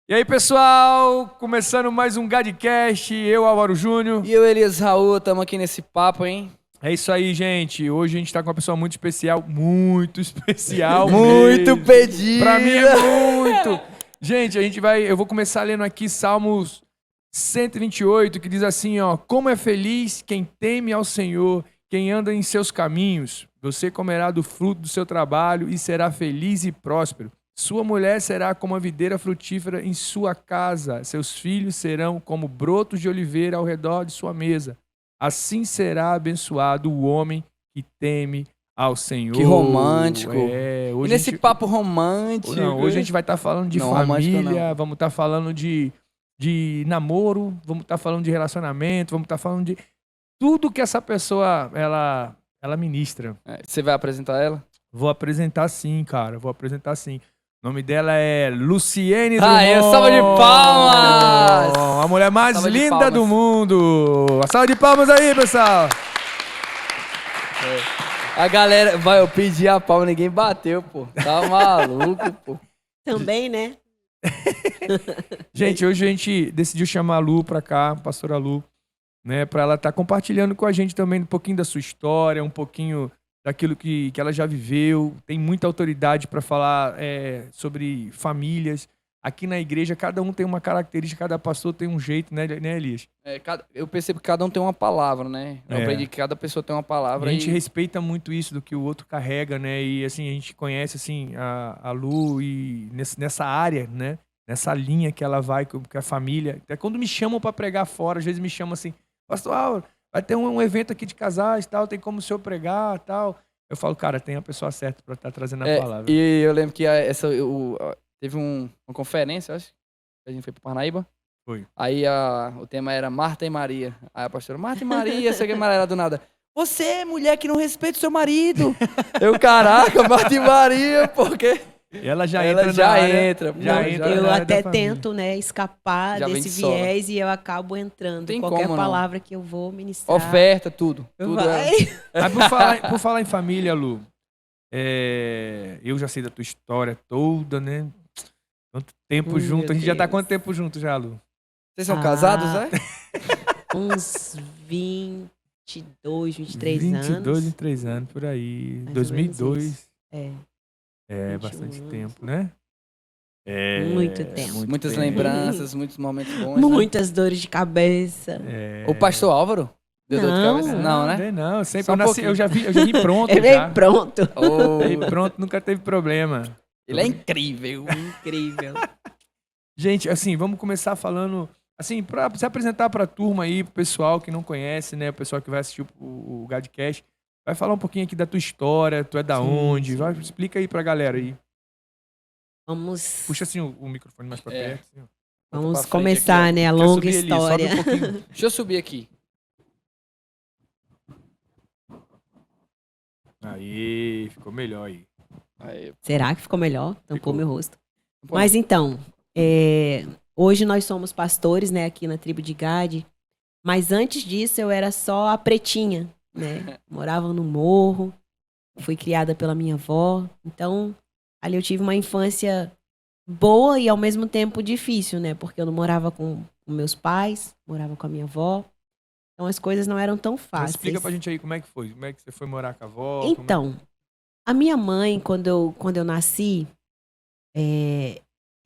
E aí, pessoal, começando mais um Gadcast, eu, Álvaro Júnior. E eu, Elias Raul, estamos aqui nesse papo, hein? É isso aí, gente. Hoje a gente tá com uma pessoa muito especial, muito especial Muito mesmo. pedida! Pra mim é muito. Gente, eu vou começar lendo aqui Salmos 128, que diz assim, ó: Como é feliz quem teme ao Senhor, quem anda em seus caminhos. Você comerá do fruto do seu trabalho e será feliz e próspero. Sua mulher será como a videira frutífera em sua casa. Seus filhos serão como brotos de oliveira ao redor de sua mesa. Assim será abençoado o homem que teme ao Senhor. Que romântico. É, E hoje nesse a gente, papo romântico. não, hoje a gente vai estar falando de Não, romântico família, não. vamos estar falando de namoro, vamos estar falando de relacionamento, vamos estar falando de tudo que essa pessoa ela ministra. Você vai apresentar ela? Vou apresentar sim, cara. Vou apresentar sim. O nome dela é Luciene Drummond. Aê, salva de palmas! A mulher mais Salva de linda palmas. do mundo. Uma salva de palmas aí, pessoal. A galera, vai, eu pedi a palma, ninguém bateu, pô. Tá maluco, pô. Também, né? Gente, hoje a gente decidiu chamar a Lu pra cá, a pastora Lu, né, pra ela estar compartilhando com a gente também um pouquinho da sua história, um pouquinho daquilo que ela já viveu. Tem muita autoridade para falar sobre famílias. Aqui na igreja, cada um tem uma característica, cada pastor tem um jeito, né Elias? Eu percebo que cada um tem uma palavra, né? Eu É. aprendi que cada pessoa tem uma palavra. A gente respeita muito isso do que o outro carrega, né? E assim, a gente conhece assim a Lu e nessa área, né? Nessa linha que ela vai com a família. Até quando me chamam para pregar fora, às vezes me chamam assim: Pastor Álvaro, vai ter um evento aqui de casais, tal, tem como o senhor pregar, tal. Eu falo, cara, tem a pessoa certa para estar trazendo a palavra. E eu lembro que teve uma conferência, eu acho, que a gente foi para Parnaíba. Foi. Aí o tema era Marta e Maria. Aí a pastora, Marta e Maria, sei que Maria do nada. Você é mulher que não respeita o seu marido. Eu, caraca, Marta e Maria, porque... Ela já Ela entra já na área, entra. já Não, entra Eu na área até da família. tento, né, escapar Já vem desse de sola. viés e eu acabo entrando. Tem Qualquer como, não. palavra que eu vou ministrar. Oferta, tudo. Tudo vai. Mas por falar em família, Lu, eu já sei da tua história toda, né? Quanto tempo junto? A gente já tá Deus. quanto tempo junto já, Lu? Vocês são casados, é? Uns 22, 23 22, anos. 23 anos, por aí. Mais ou 2002. menos isso. É 21 bastante anos. tempo, né? Muito tempo. Muitas tempo. lembranças, muitos momentos bons. Né? Muitas dores de cabeça. O pastor Álvaro? Deu dor de Não. cabeça? Não, né? Não, sempre Só eu um nasci, pouquinho. eu já vim pronto Ele já. veio pronto. Oh, Veio pronto, nunca teve problema. ele é incrível. Incrível. Gente, assim, vamos começar falando, assim, pra se apresentar pra turma aí, pro pessoal que não conhece, né, o pessoal que vai assistir o Gadcast, vai falar um pouquinho aqui da tua história, tu é da onde, sim. vai, explica aí pra galera aí. Vamos, Puxa assim o microfone mais pra perto. Assim, ó. Bota pra vamos frente começar, aqui, né, a Quer longa subir ali? história. Sobe um pouquinho. Deixa eu subir aqui. Aí, ficou melhor aí. Aí, Será que ficou melhor? Tampou Ficou. meu rosto. pô, Mas então, hoje nós somos pastores, né, aqui na tribo de Gade. Mas antes disso eu era só a pretinha, né? Morava no morro, fui criada pela minha avó. Então, ali eu tive uma infância boa e ao mesmo tempo difícil, né? Porque eu não morava com meus pais, morava com a minha avó. Então as coisas não eram tão Mas fáceis. explica pra gente aí como é que foi. Como é que você foi morar com a avó? Então, a minha mãe, quando eu nasci,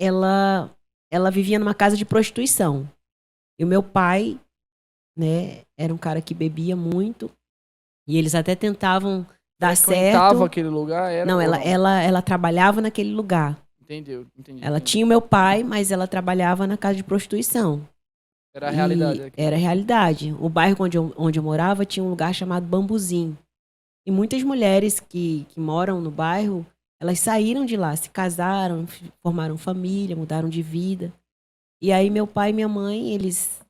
ela vivia numa casa de prostituição. E o meu pai, né, era um cara que bebia muito. E eles até tentavam dar frequentava certo. aquele lugar? Era, Não, ou ela trabalhava naquele lugar. Entendi. Ela tinha o meu pai, mas ela trabalhava na casa de prostituição. Era a realidade. E aqui. era a realidade. O bairro onde eu morava tinha um lugar chamado Bambuzinho. E muitas mulheres que moram no bairro, elas saíram de lá, se casaram, formaram família, mudaram de vida. E aí meu pai e minha mãe, eles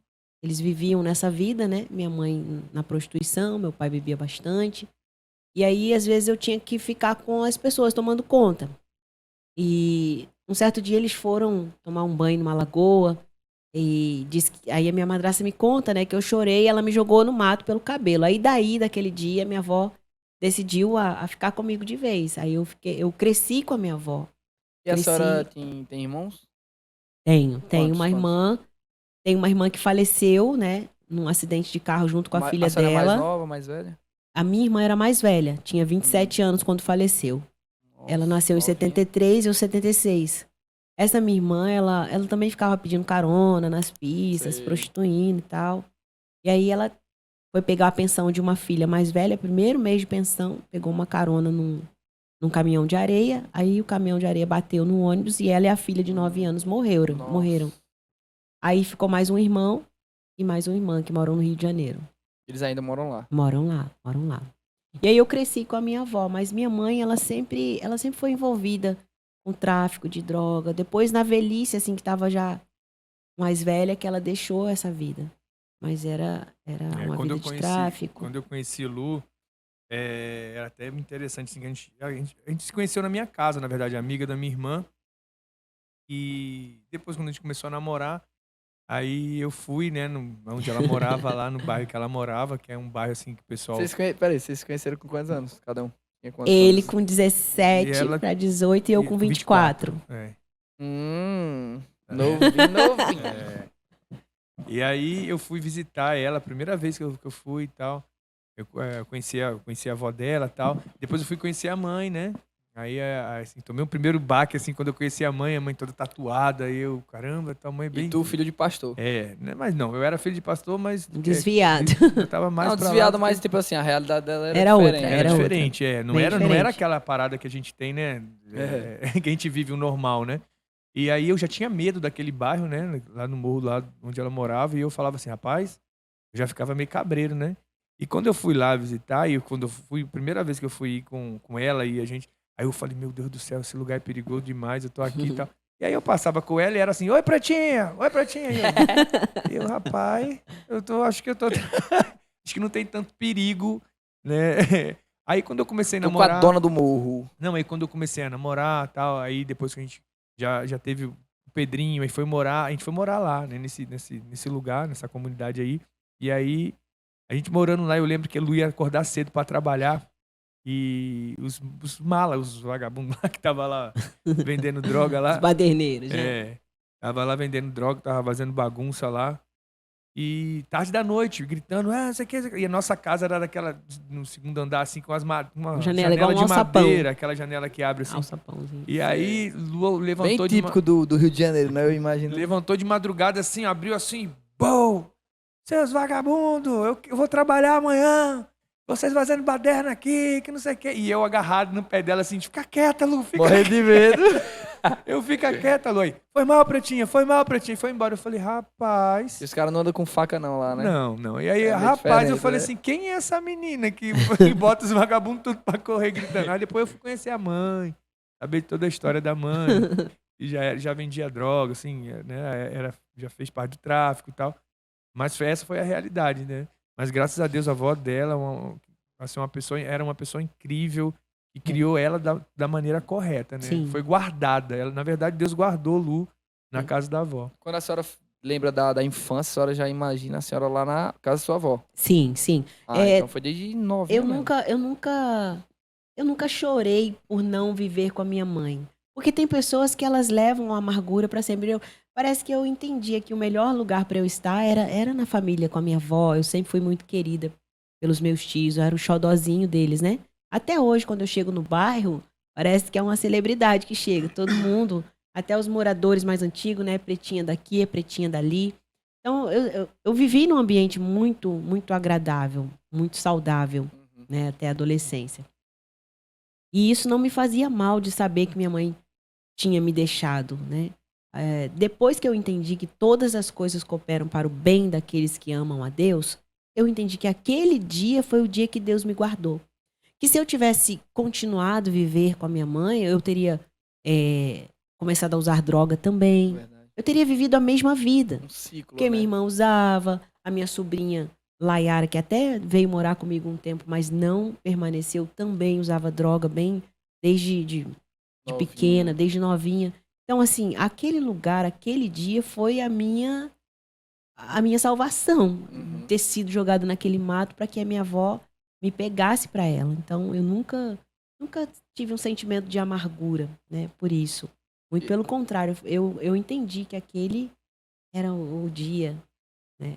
viviam nessa vida, né? Minha mãe na prostituição, meu pai bebia bastante. E aí, às vezes, eu tinha que ficar com as pessoas tomando conta. E um certo dia eles foram tomar um banho numa lagoa. E aí a minha madrasta me conta, né, que eu chorei e ela me jogou no mato pelo cabelo. Aí daquele dia, minha avó decidiu a ficar comigo de vez. Aí eu cresci com a minha avó. E a cresci. senhora tem irmãos? Tenho Quantos? uma irmã. Tem uma irmã que faleceu, né? Num acidente de carro junto com a filha A senhora é dela. mais nova, mais velha? A minha irmã era mais velha, tinha 27 anos quando faleceu. Ela nasceu em novinha. 73 e eu 76. Essa minha irmã, ela também ficava pedindo carona nas pistas, Sei. prostituindo e tal. E aí ela foi pegar a pensão de uma filha mais velha, primeiro mês de pensão, pegou uma carona num caminhão de areia. Aí o caminhão de areia bateu no ônibus e ela e a filha de 9 anos morreram. Nossa. Aí ficou mais um irmão e mais uma irmã que moram no Rio de Janeiro. Eles ainda moram lá. Moram lá. E aí eu cresci com a minha avó, mas minha mãe, ela sempre foi envolvida com tráfico de droga. Depois, na velhice, assim, que tava já mais velha, que ela deixou essa vida. Mas era uma Quando vida eu de conheci, tráfico. quando eu conheci Lu, era até interessante, assim, que a gente se conheceu na minha casa, na verdade, amiga da minha irmã. E depois, quando a gente começou a namorar, aí eu fui, né, onde ela morava, lá no bairro que ela morava, que é um bairro, assim, que o pessoal... Peraí, vocês se conheceram com quantos anos? Cada um? Tinha quantos Ele anos? com 17 E ela- para 18 e eu com 24. É. Novinho. É. E aí eu fui visitar ela, a primeira vez que eu fui e tal. Eu conheci a avó dela e tal. Depois eu fui conhecer a mãe, né? Aí, assim, tomei um primeiro baque, assim, quando eu conheci a mãe toda tatuada. Aí eu, caramba, tua mãe é bem... E tu, filho de pastor. Né? Mas não, eu era filho de pastor, mas... Desviado. Eu tava mais Não, pra lá desviado, do que- mas tipo assim, a realidade dela era Era outra, diferente. Era outra. diferente, Não Bem era diferente. aquela parada que a gente tem, né? Que a gente vive o normal, né? E aí eu já tinha medo daquele bairro, né? Lá no morro, lá onde ela morava. E eu falava assim, rapaz, eu já ficava meio cabreiro, né? E quando eu fui lá visitar, quando eu fui, primeira vez que eu fui ir com ela e a gente... Aí eu falei, meu Deus do céu, esse lugar é perigoso demais, eu tô aqui e tal. E aí eu passava com ela e era assim, oi, Pretinha! Oi, Pretinha! E eu, rapaz, acho que acho que não tem tanto perigo, né? Aí quando eu comecei a Tô com a namorar... dona do morro. Não, aí quando eu comecei a namorar e tal, aí depois que a gente já teve o Pedrinho, aí a gente foi morar lá, né, nesse lugar, nessa comunidade aí. E aí, a gente morando lá, eu lembro que a Lu ia acordar cedo pra trabalhar e os vagabundos lá que tava lá vendendo droga lá. Os baderneiros, né? Tava lá vendendo droga, tava fazendo bagunça lá. E tarde da noite, gritando, não sei o que. E a nossa casa era daquela, no segundo andar, assim, com uma Janela igual um de alçapão. madeira, aquela janela que abre assim. Alçapãozinho. E aí, Lu Bem levantou típico do Rio de Janeiro, né? Eu imagino. levantou de madrugada assim, abriu assim, bom, seus vagabundos, eu vou trabalhar amanhã, vocês fazendo baderna aqui, que não sei o quê. E eu agarrado no pé dela assim, fica quieta, Lu, fica Morrendo de medo. Eu fica quieta, Lu. Aí, foi mal, Pretinha, e foi embora. Eu falei, rapaz... E os caras não andam com faca não lá, né? Não. E aí, É meio rapaz, eu diferente, falei né? assim, quem é essa menina que bota os vagabundos tudo pra correr gritando? Aí depois eu fui conhecer a mãe, saber toda a história da mãe. E já vendia droga, assim, né? Já fez parte do tráfico e tal. Mas essa foi a realidade, né? Mas graças a Deus, a avó dela era uma pessoa incrível e criou ela da maneira correta, né? Sim. Foi guardada. Ela, na verdade, Deus guardou Lu na casa da avó. Quando a senhora lembra da infância, a senhora já imagina a senhora lá na casa da sua avó. Sim. Então foi desde novinha Eu nunca chorei por não viver com a minha mãe. Porque tem pessoas que elas levam a amargura para sempre. Parece que eu entendia que o melhor lugar para eu estar era na família com a minha avó. Eu sempre fui muito querida pelos meus tios. Eu era o xodózinho deles, né? Até hoje, quando eu chego no bairro, parece que é uma celebridade que chega. Todo mundo, até os moradores mais antigos, né? Pretinha daqui, pretinha dali. Então, eu vivi num ambiente muito, muito agradável, muito saudável, né? Até a adolescência. E isso não me fazia mal de saber que minha mãe tinha me deixado, né? Depois que eu entendi que todas as coisas cooperam para o bem daqueles que amam a Deus, eu entendi que aquele dia foi o dia que Deus me guardou. Que se eu tivesse continuado a viver com a minha mãe, eu teria começado a usar droga também. Verdade. Eu teria vivido a mesma vida. Um ciclo, Porque minha irmã usava, a minha sobrinha Layara, que até veio morar comigo um tempo, mas não permaneceu, também usava droga bem desde de pequena, desde novinha. Então, assim, aquele lugar, aquele dia foi a minha salvação. Ter sido jogada naquele mato para que a minha avó me pegasse para ela. Então, eu nunca tive um sentimento de amargura, né, por isso. Muito pelo contrário, eu entendi que aquele era o dia, né?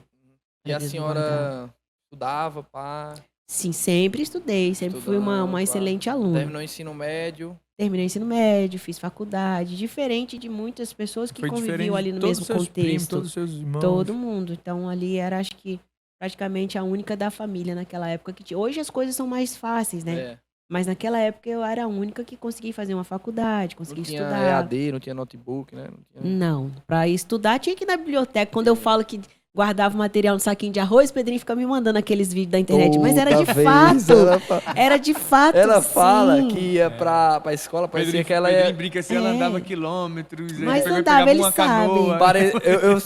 E a Deus me senhora guardar. estudava, pá, Sim, sempre estudei, sempre fui uma estudando, pá. excelente aluna. Terminou o ensino médio. Terminei o ensino médio, fiz faculdade, diferente de muitas pessoas que Foi conviviam diferente ali de no todos mesmo os seus primos, contexto. todos os seus irmãos. Todo mundo. Então ali era, acho que, praticamente a única da família naquela época que tinha. Hoje as coisas são mais fáceis, né? É. Mas naquela época eu era a única que consegui fazer uma faculdade, Não consegui tinha estudar. EAD, não tinha notebook, né? Não tinha... Não, para estudar tinha que ir na biblioteca. Quando eu falo que guardava o material no saquinho de arroz, o Pedrinho fica me mandando aqueles vídeos da internet. Mas era de Toda vez fato. ela Era de fato, Ela sim. fala que ia pra escola, parecia Pedrinho, que ela Pedrinho ia... brinca assim, ela É. andava quilômetros. aí Mas pegava andava, ele uma sabe. canoa.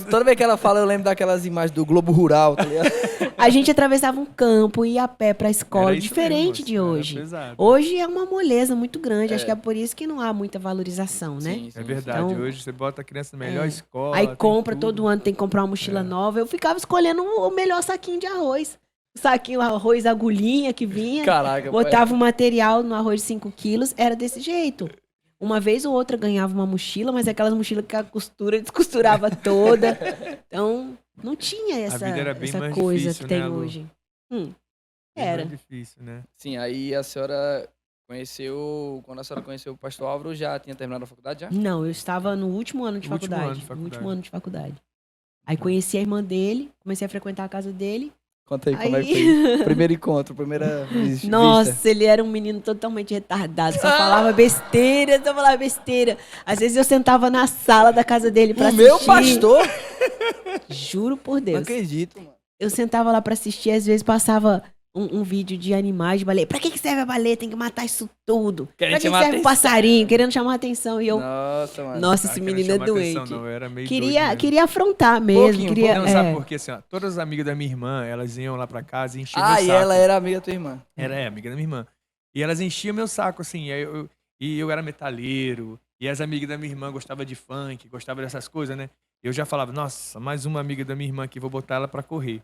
Toda vez que ela fala, eu lembro daquelas imagens do Globo Rural, tá ligado? A gente atravessava um campo e ia a pé pra escola, Era isso diferente mesmo, de era hoje. pesado. Hoje é uma moleza muito grande. Acho É. que é por isso que não há muita valorização, né? Sim, sim, É verdade, Então, hoje você bota a criança na melhor é. escola. Aí tem compra, tudo. todo ano tem que comprar uma mochila nova. Eu ficava escolhendo o melhor saquinho de arroz. O saquinho, arroz agulhinha que vinha. Caraca, Botava o material no arroz de 5 quilos, era desse jeito. Uma vez ou outra ganhava uma mochila, mas aquelas mochilas que a costura descosturava toda. Então, não tinha essa, vida era bem essa mais coisa difícil, que tem né, Lu? hoje. Bem Era. mais difícil, né? Sim, aí a senhora conheceu... Quando a senhora conheceu o pastor Álvaro, já tinha terminado a faculdade já? Não, eu estava no último ano de No último faculdade. ano de faculdade. No último ano de faculdade. Aí conheci a irmã dele, comecei a frequentar a casa dele. Conta aí, Aí- como é que foi. Primeiro encontro, primeira vista. Nossa, ele era um menino totalmente retardado, só falava besteira, só falava besteira. Às vezes eu sentava na sala da casa dele pra O assistir. meu pastor? Juro por Não Deus. acredito, mano. Eu sentava lá pra assistir, às vezes passava um vídeo de animais de baleia. Pra que serve a baleia? Tem que matar isso tudo. Querendo Pra que chamar serve o atenção. passarinho? Querendo chamar a atenção. E eu, Nossa, mano. nossa, Ah, esse quero menino é chamar atenção, doente. não, eu era meio doido Queria, mesmo. queria afrontar mesmo. Pouquinho, queria, Não, sabe é. por quê? Assim, ó, todas as amigas da minha irmã, elas iam lá pra casa e enchiam meu Ah, saco. e ela era amiga da tua irmã. Era, amiga da minha irmã. E elas enchiam meu saco, assim. E eu era metaleiro. E as amigas da minha irmã gostavam de funk, gostavam dessas coisas, né? Eu já falava, nossa, mais uma amiga da minha irmã aqui, vou botar ela pra correr.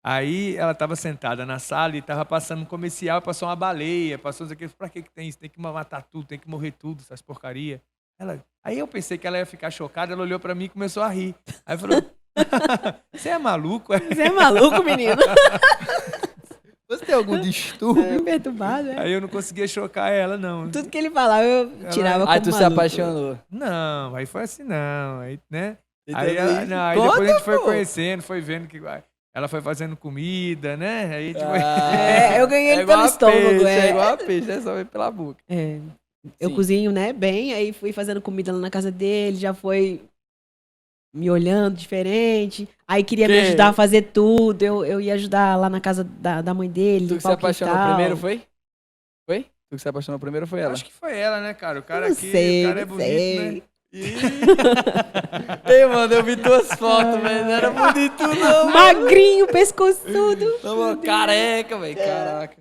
Aí ela tava sentada na sala e tava passando um comercial, passou uma baleia, passou isso aqui. Pra que tem isso? Tem que matar tudo, tem que morrer tudo, essas porcaria. Aí eu pensei que ela ia ficar chocada, ela olhou pra mim e começou a rir. Aí falou, você é maluco? Você é maluco, menino? Você tem algum distúrbio? Perturbado, é. Aí eu não conseguia chocar ela, não. Tudo que ele falava, eu tirava como Aí tu se maluco. apaixonou. Não, aí foi assim, não. Aí, né? E Aí, também- não, aí Conta, depois a gente foi pô. conhecendo, foi vendo que ela foi fazendo comida, né? Aí a gente foi... É, eu ganhei ele igual pelo a estômago, peixe, é. É igual a peixe, é só ver pela boca. É. Eu Sim. cozinho, né, bem, aí fui fazendo comida lá na casa dele, já foi me olhando diferente. Aí queria me Que? ajudar a fazer tudo. Eu ia ajudar lá na casa da mãe dele. Tu que se limpar o apaixonou quintal. primeiro, foi? Foi? Tu que se apaixonou primeiro, foi ela? Acho que foi ela, né, cara? O cara Não aqui, sei, o cara é não bonito, sei. né? Ei, mano, eu vi tuas fotos, velho. Não era bonito, não. Magrinho, pescoçudo. Não, mano, careca, velho. Caraca.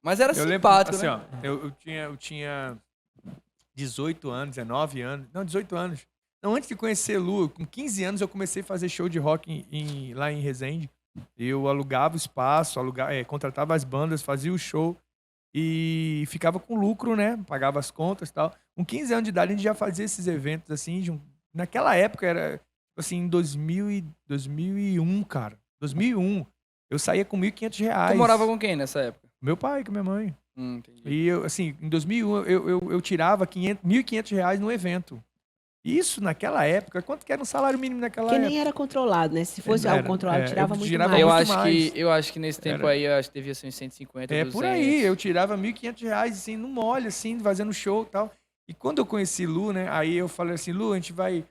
Mas era Eu lembro, simpático, assim, né? ó, eu tinha 18 anos, 19 anos, não, 18 anos. Não, antes de conhecer Lu, com 15 anos eu comecei a fazer show de rock lá em Resende. Eu alugava o espaço, contratava as bandas, fazia o show e ficava com lucro, né? Pagava as contas e tal. Com 15 anos de idade a gente já fazia esses eventos assim. Naquela época era assim, em 2001, cara. 2001. Eu saía com R$1.500. Tu morava com quem nessa época? Meu pai com minha mãe. Entendi. E eu, assim, em 2001 eu tirava R$1.500 no evento. Isso naquela época, quanto que era um salário mínimo naquela Porque época? nem era controlado, né? Se fosse Era, algo controlado, é, tirava eu muito tirava mais. muito Eu acho que nesse tempo Era. aí, eu acho que devia ser uns 150, É 200. por aí, eu tirava R$1.500, assim, no mole, assim, fazendo show e tal. E quando eu conheci Lu, né, aí eu falei assim, Lu, a gente vai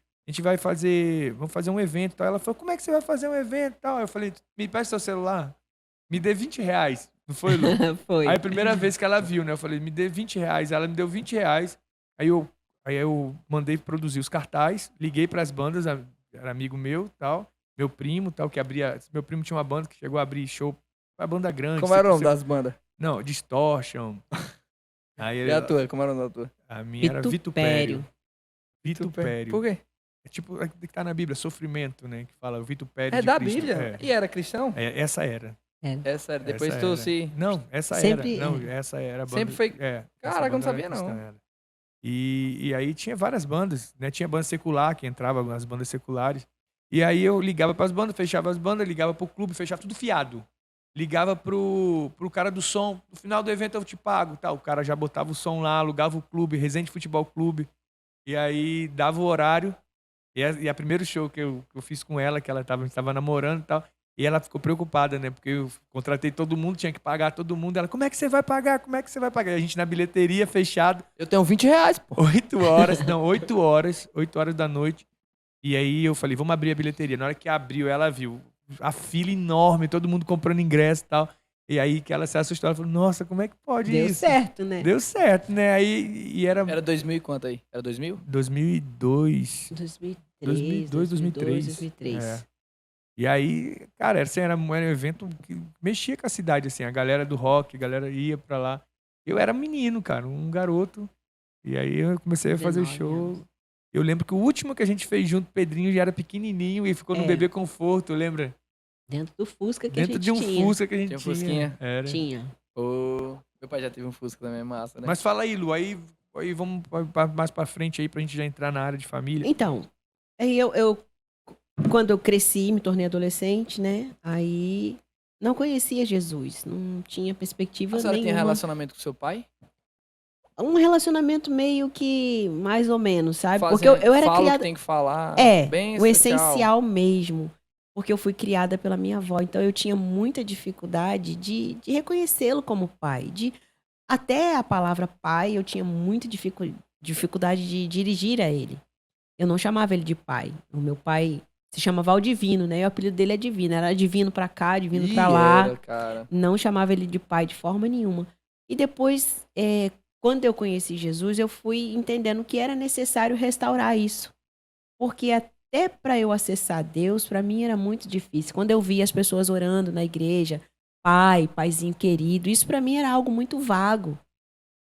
vamos fazer um evento e tal. Ela falou, como é que você vai fazer um evento e tal? Eu falei, me presta seu celular, me dê R$20. Não foi, Lu? Foi. Aí a primeira vez que ela viu, né? Eu falei, me dê R$20. Ela me deu R$20. Aí eu mandei produzir os cartazes, liguei para as bandas, era amigo meu, tal, meu primo, tal, que abria. Meu primo tinha uma banda que chegou a abrir show, uma banda grande. Como era o nome você- das bandas? Não, Distortion. Aí E a tua? Como era o nome da tua? a minha era Vitupério. Vitupério. Por quê? É tipo, é que tá na Bíblia, sofrimento, né? Que fala o Vitupério É de da Cristo. Bíblia? E era cristão? Essa era. É sério, depois Essa tu era. se... Não, essa Sempre- era. Não, essa era a banda. Sempre foi- essa Caraca, eu não banda era sabia, não. cristã, era. E aí tinha várias bandas, né? Tinha banda secular, que entrava as bandas seculares. E aí eu ligava para as bandas, fechava as bandas, ligava pro clube, fechava tudo fiado. Ligava pro cara do som, no final do evento eu te pago, tal. O cara já botava o som lá, alugava o clube, Resende Futebol Clube. E aí dava o horário. E a primeiro show que eu fiz com ela, que ela estava namorando e tal, e ela ficou preocupada, né? Porque eu contratei todo mundo, tinha que pagar todo mundo. Ela, como é que você vai pagar? Como é que você vai pagar? E a gente na bilheteria, fechado, Eu tenho R$ 20, pô. 8 horas da noite. E aí eu falei, vamos abrir a bilheteria. Na hora que abriu, ela viu a fila enorme, todo mundo comprando ingresso e tal. E aí que ela se assustou, ela falou, nossa, como é que pode Deu isso? certo, né? Deu certo, né? Aí, e era Era 2000 e quanto aí? Era 2000? 2002, 2003, 2003. 2003. É. E aí, cara, assim, era um evento que mexia com a cidade, assim, a galera do rock, a galera ia pra lá. Eu era menino, cara, um garoto. E aí eu comecei a fazer 19 show. anos. Eu lembro que o último que a gente fez junto, Pedrinho já era pequenininho e ficou no É. Bebê Conforto, lembra? Dentro do Fusca que Dentro a gente de um tinha. Fusca que a gente Tinha um tinha. Fusquinha? Era. Tinha. Ô, meu pai já teve um Fusca também, massa, né? Mas fala aí, Lu, aí vamos mais pra frente aí pra gente já entrar na área de família. Então, aí quando eu cresci, me tornei adolescente, né? Aí não conhecia Jesus, não tinha perspectiva A senhora tem nenhuma. relacionamento com seu pai? Um relacionamento meio que mais ou menos, sabe? Porque Fazendo- eu era fala o que criada. tem que falar. É, Bem, o tchau. essencial mesmo. Porque eu fui criada pela minha avó, então eu tinha muita dificuldade de reconhecê-lo como pai. Até a palavra pai, eu tinha muita dificuldade de dirigir a ele. Eu não chamava ele de pai. O meu pai se chama Valdivino, né? E o apelido dele é Divino. Era divino pra cá, divino pra lá. Era, cara. Não chamava ele de pai de forma nenhuma. E depois, quando eu conheci Jesus, eu fui entendendo que era necessário restaurar isso. Porque até para eu acessar Deus, para mim era muito difícil. Quando eu via as pessoas orando na igreja, pai, paizinho querido, isso para mim era algo muito vago.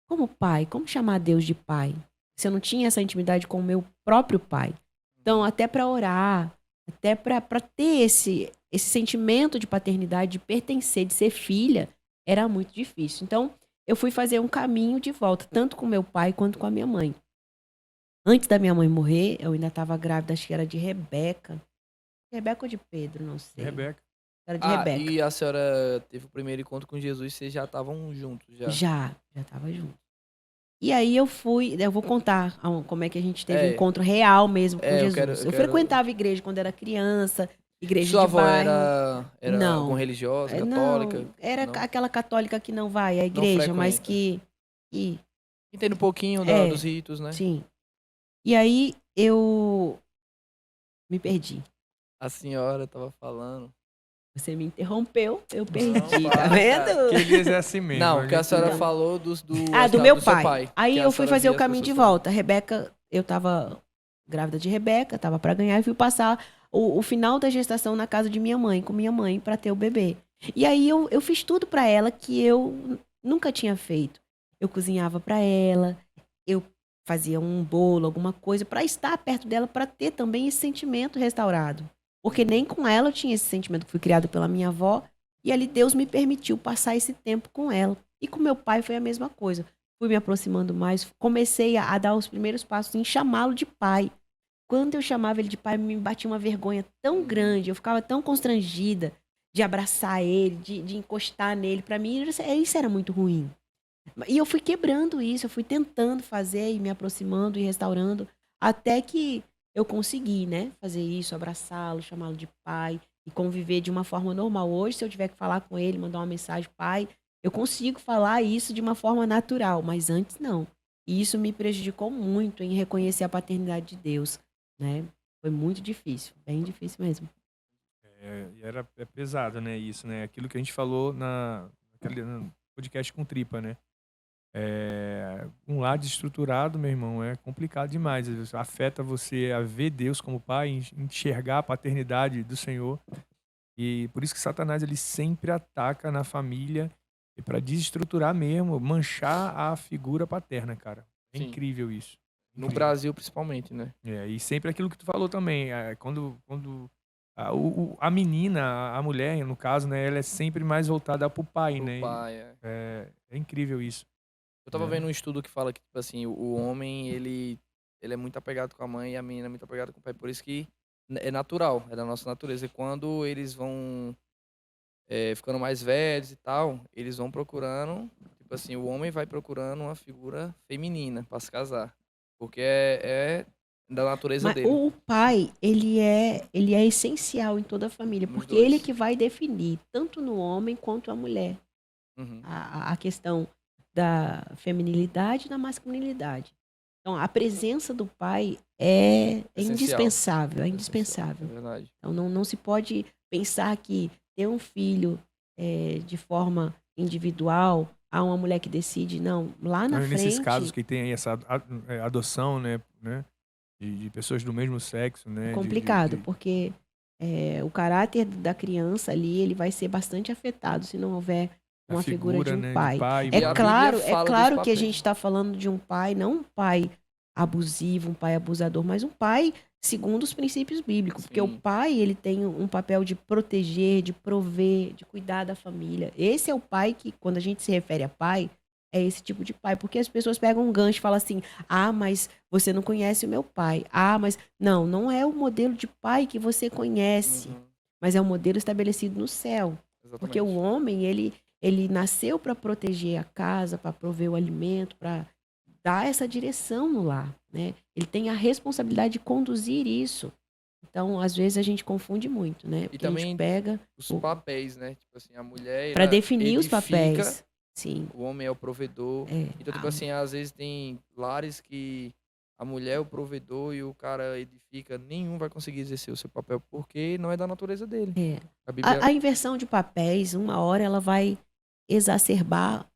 Como pai? Como chamar Deus de pai? Se eu não tinha essa intimidade com o meu próprio pai. Então, até para orar, até para ter esse sentimento de paternidade, de pertencer, de ser filha, era muito difícil. Então, eu fui fazer um caminho de volta, tanto com meu pai quanto com a minha mãe. Antes da minha mãe morrer, eu ainda estava grávida, acho que era de Rebeca. Rebeca ou de Pedro, não sei. Rebeca. Era de Rebeca. E a senhora teve o primeiro encontro com Jesus, vocês já estavam juntos, já? Já estava junto. E aí eu vou contar como é que a gente teve um encontro real mesmo com Jesus. Eu frequentava igreja quando era criança, igreja Sua de avó bairro. era Não. alguma religiosa, católica? Não, era Não? aquela católica que não vai à igreja, mas frequenta. que Entende um pouquinho dos ritos, né? sim. E aí eu me perdi. A senhora tava falando. Você me interrompeu, eu perdi, Não, tá para, vendo? Que Elias é assim mesmo. Não, porque a senhora Não. falou do Do meu seu pai. Aí que a eu fui senhora fazer via o as caminho de pessoas volta. Rebeca, eu tava grávida de Rebeca, tava pra ganhar e fui passar o final da gestação na casa de minha mãe, com minha mãe, pra ter o bebê. E aí eu fiz tudo pra ela que eu nunca tinha feito. Eu cozinhava pra ela, eu fazia um bolo, alguma coisa pra estar perto dela, pra ter também esse sentimento restaurado. Porque nem com ela eu tinha esse sentimento. Fui criada pela minha avó e ali Deus me permitiu passar esse tempo com ela. E com meu pai foi a mesma coisa. Fui me aproximando mais, comecei a dar os primeiros passos em chamá-lo de pai. Quando eu chamava ele de pai, me batia uma vergonha tão grande, eu ficava tão constrangida de abraçar ele, de encostar nele. Para mim, isso era muito ruim. E eu fui quebrando isso, eu fui tentando fazer e me aproximando e restaurando, até que eu consegui, né, fazer isso, abraçá-lo, chamá-lo de pai e conviver de uma forma normal. Hoje, se eu tiver que falar com ele, mandar uma mensagem, pai, eu consigo falar isso de uma forma natural, mas antes não. E isso me prejudicou muito em reconhecer a paternidade de Deus, né? Foi muito difícil, bem difícil mesmo. É pesado, né, isso, né? Aquilo que a gente falou no podcast com Tripa, né? Um lar desestruturado, meu irmão, é complicado demais. Às vezes afeta você a ver Deus como pai, enxergar a paternidade do Senhor. E por isso que Satanás ele sempre ataca na família para desestruturar mesmo, manchar a figura paterna, cara. É Sim. incrível isso. No Incrível. Brasil, principalmente, né? E sempre aquilo que tu falou também, quando a menina, a mulher, no caso, né, ela é sempre mais voltada pro pai, O né? pai, É incrível isso. Eu tava né? vendo um estudo que fala que, tipo assim, o homem, ele é muito apegado com a mãe e a menina é muito apegada com o pai. Por isso que é natural, é da nossa natureza. E quando eles vão ficando mais velhos e tal, eles vão procurando, tipo assim, o homem vai procurando uma figura feminina pra se casar. Porque é da natureza Mas dele. o pai, ele é essencial em toda a família, Nos porque ele é dois. que vai definir, tanto no homem quanto a mulher, Uhum. a questão da feminilidade e da masculinidade. Então, a presença do pai é Essencial. indispensável, é É essencial, é indispensável. verdade. Então, não se pode pensar que ter um filho de forma individual, há uma mulher que decide, não. Lá na Nesses casos frente que tem aí essa adoção, né? De pessoas do mesmo sexo, é né? complicado, porque o caráter da criança ali, ele vai ser bastante afetado se não houver A uma figura de figura, um né, de pai. pai e E a mãe. Bíblia É fala dos claro que a papéis. gente está falando de um pai, não um pai abusivo, um pai abusador, mas um pai segundo os princípios bíblicos, porque o Sim. pai, ele tem um papel de proteger, de prover, de cuidar da família. Esse é o pai que, quando a gente se refere a pai, é esse tipo de pai, porque as pessoas pegam um gancho e falam assim: "Ah, mas você não conhece o meu pai". Ah, mas não é o modelo de pai que você conhece, Uhum. mas é o modelo estabelecido no céu. Porque o Exatamente. homem, ele nasceu para proteger a casa, para prover o alimento, para dar essa direção no lar, né? Ele tem a responsabilidade de conduzir isso. Então, às vezes a gente confunde muito, né? E Porque a gente também pega os papéis, né? Tipo assim, a mulher para ela definir os edifica, papéis. Sim, o homem é o provedor. é. Então, tipo assim, às vezes tem lares que a mulher é o provedor e o cara edifica, nenhum vai conseguir exercer o seu papel porque não é da natureza dele. É. A Bíblia. A inversão de papéis, uma hora ela vai exacerbar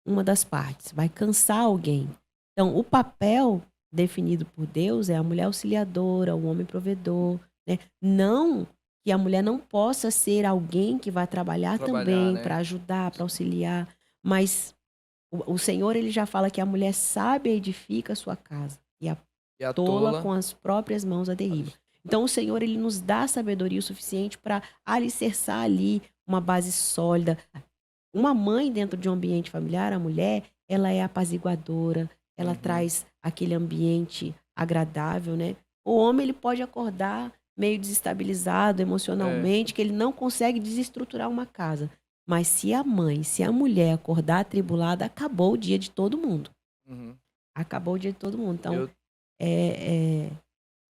uma das partes, vai cansar alguém. Então, o papel definido por Deus é a mulher auxiliadora, o homem provedor, né? Não que a mulher não possa ser alguém que vai trabalhar Trabalhar, também né? para ajudar, para auxiliar, mas o Senhor ele já fala que a mulher sábia edifica a sua casa e a E a tola tola. com as próprias mãos a derriba. Então o Senhor ele nos dá sabedoria o suficiente para alicerçar ali uma base sólida. Uma mãe dentro de um ambiente familiar, a mulher, ela é apaziguadora, ela Uhum. traz aquele ambiente agradável, né? O homem ele pode acordar meio desestabilizado É. emocionalmente, que ele não consegue desestruturar uma casa. Mas se a mãe, se a mulher acordar atribulada, acabou o dia de todo mundo. Uhum. Acabou o dia de todo mundo. Então, Eu, é, é,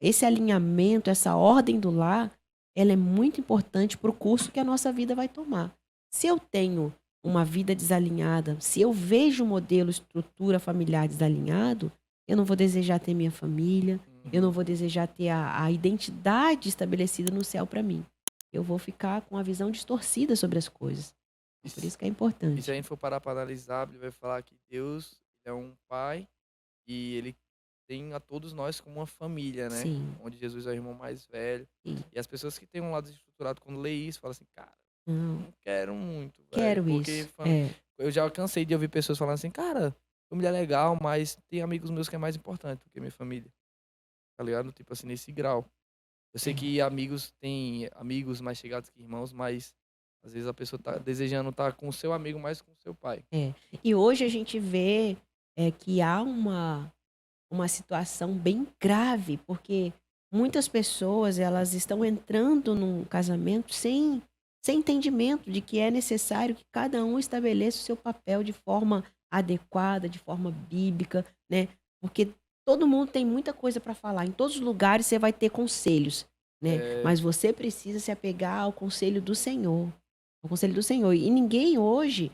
esse alinhamento, essa ordem do lar, ela é muito importante para o curso que a nossa vida vai tomar. Se eu tenho uma vida desalinhada, se eu vejo o modelo, estrutura familiar desalinhado, eu não vou desejar ter minha família, eu não uhum. vou desejar ter a identidade estabelecida no céu para mim. Eu vou ficar com a visão distorcida sobre as coisas. E Por se isso que é e se importante. a gente for parar para analisar, a Bíblia vai falar que Deus é um pai e ele tem a todos nós como uma família, né? Sim, Onde Jesus é o irmão mais velho. sim. E as pessoas que têm um lado estruturado, quando lê isso, falam assim, cara, Não, não quero muito, velho. quero Porque isso. É, eu já cansei de ouvir pessoas falando assim, cara, família é legal, mas tem amigos meus que é mais importante do que minha família. Tá ligado? Tipo assim, nesse grau. Eu sei é. que amigos têm amigos mais chegados que irmãos, mas às vezes a pessoa tá desejando estar com o seu amigo mais que com o seu pai. É. E hoje a gente vê que há uma situação bem grave, porque muitas pessoas elas estão entrando num casamento sem entendimento de que é necessário que cada um estabeleça o seu papel de forma adequada, de forma bíblica, né? Porque todo mundo tem muita coisa para falar. Em todos os lugares você vai ter conselhos, né? É, Mas você precisa se apegar ao conselho do Senhor. Ao conselho do Senhor. E ninguém hoje